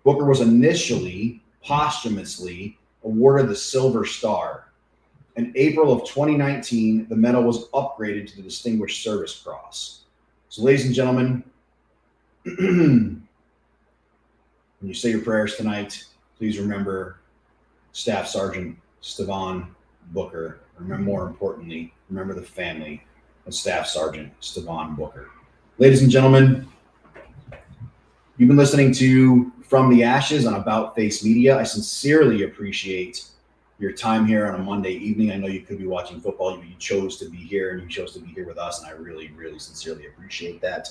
Speaker 2: Booker was initially posthumously awarded the Silver Star. In April of 2019, the medal was upgraded to the Distinguished Service Cross. So, ladies and gentlemen, when you say your prayers tonight, please remember Staff Sergeant Stevan Booker. Remember, more importantly, remember the family of Staff Sergeant Stevan Booker. Ladies and gentlemen, you've been listening to From the Ashes on About Face Media. I sincerely appreciate your time here on a Monday evening. I know you could be watching football. You chose to be here, and you chose to be here with us, and I really, really sincerely appreciate that.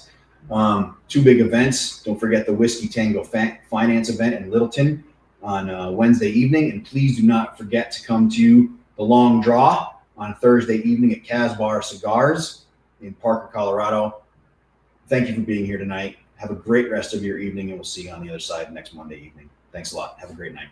Speaker 2: Two big events. Don't forget the Whiskey Tango Finance event in Littleton on Wednesday evening, and please do not forget to come to the Long Draw on Thursday evening at Casbar Cigars in Parker, Colorado. Thank you for being here tonight. Have a great rest of your evening, and we'll see you on the other side next Monday evening. Thanks a lot. Have a great night.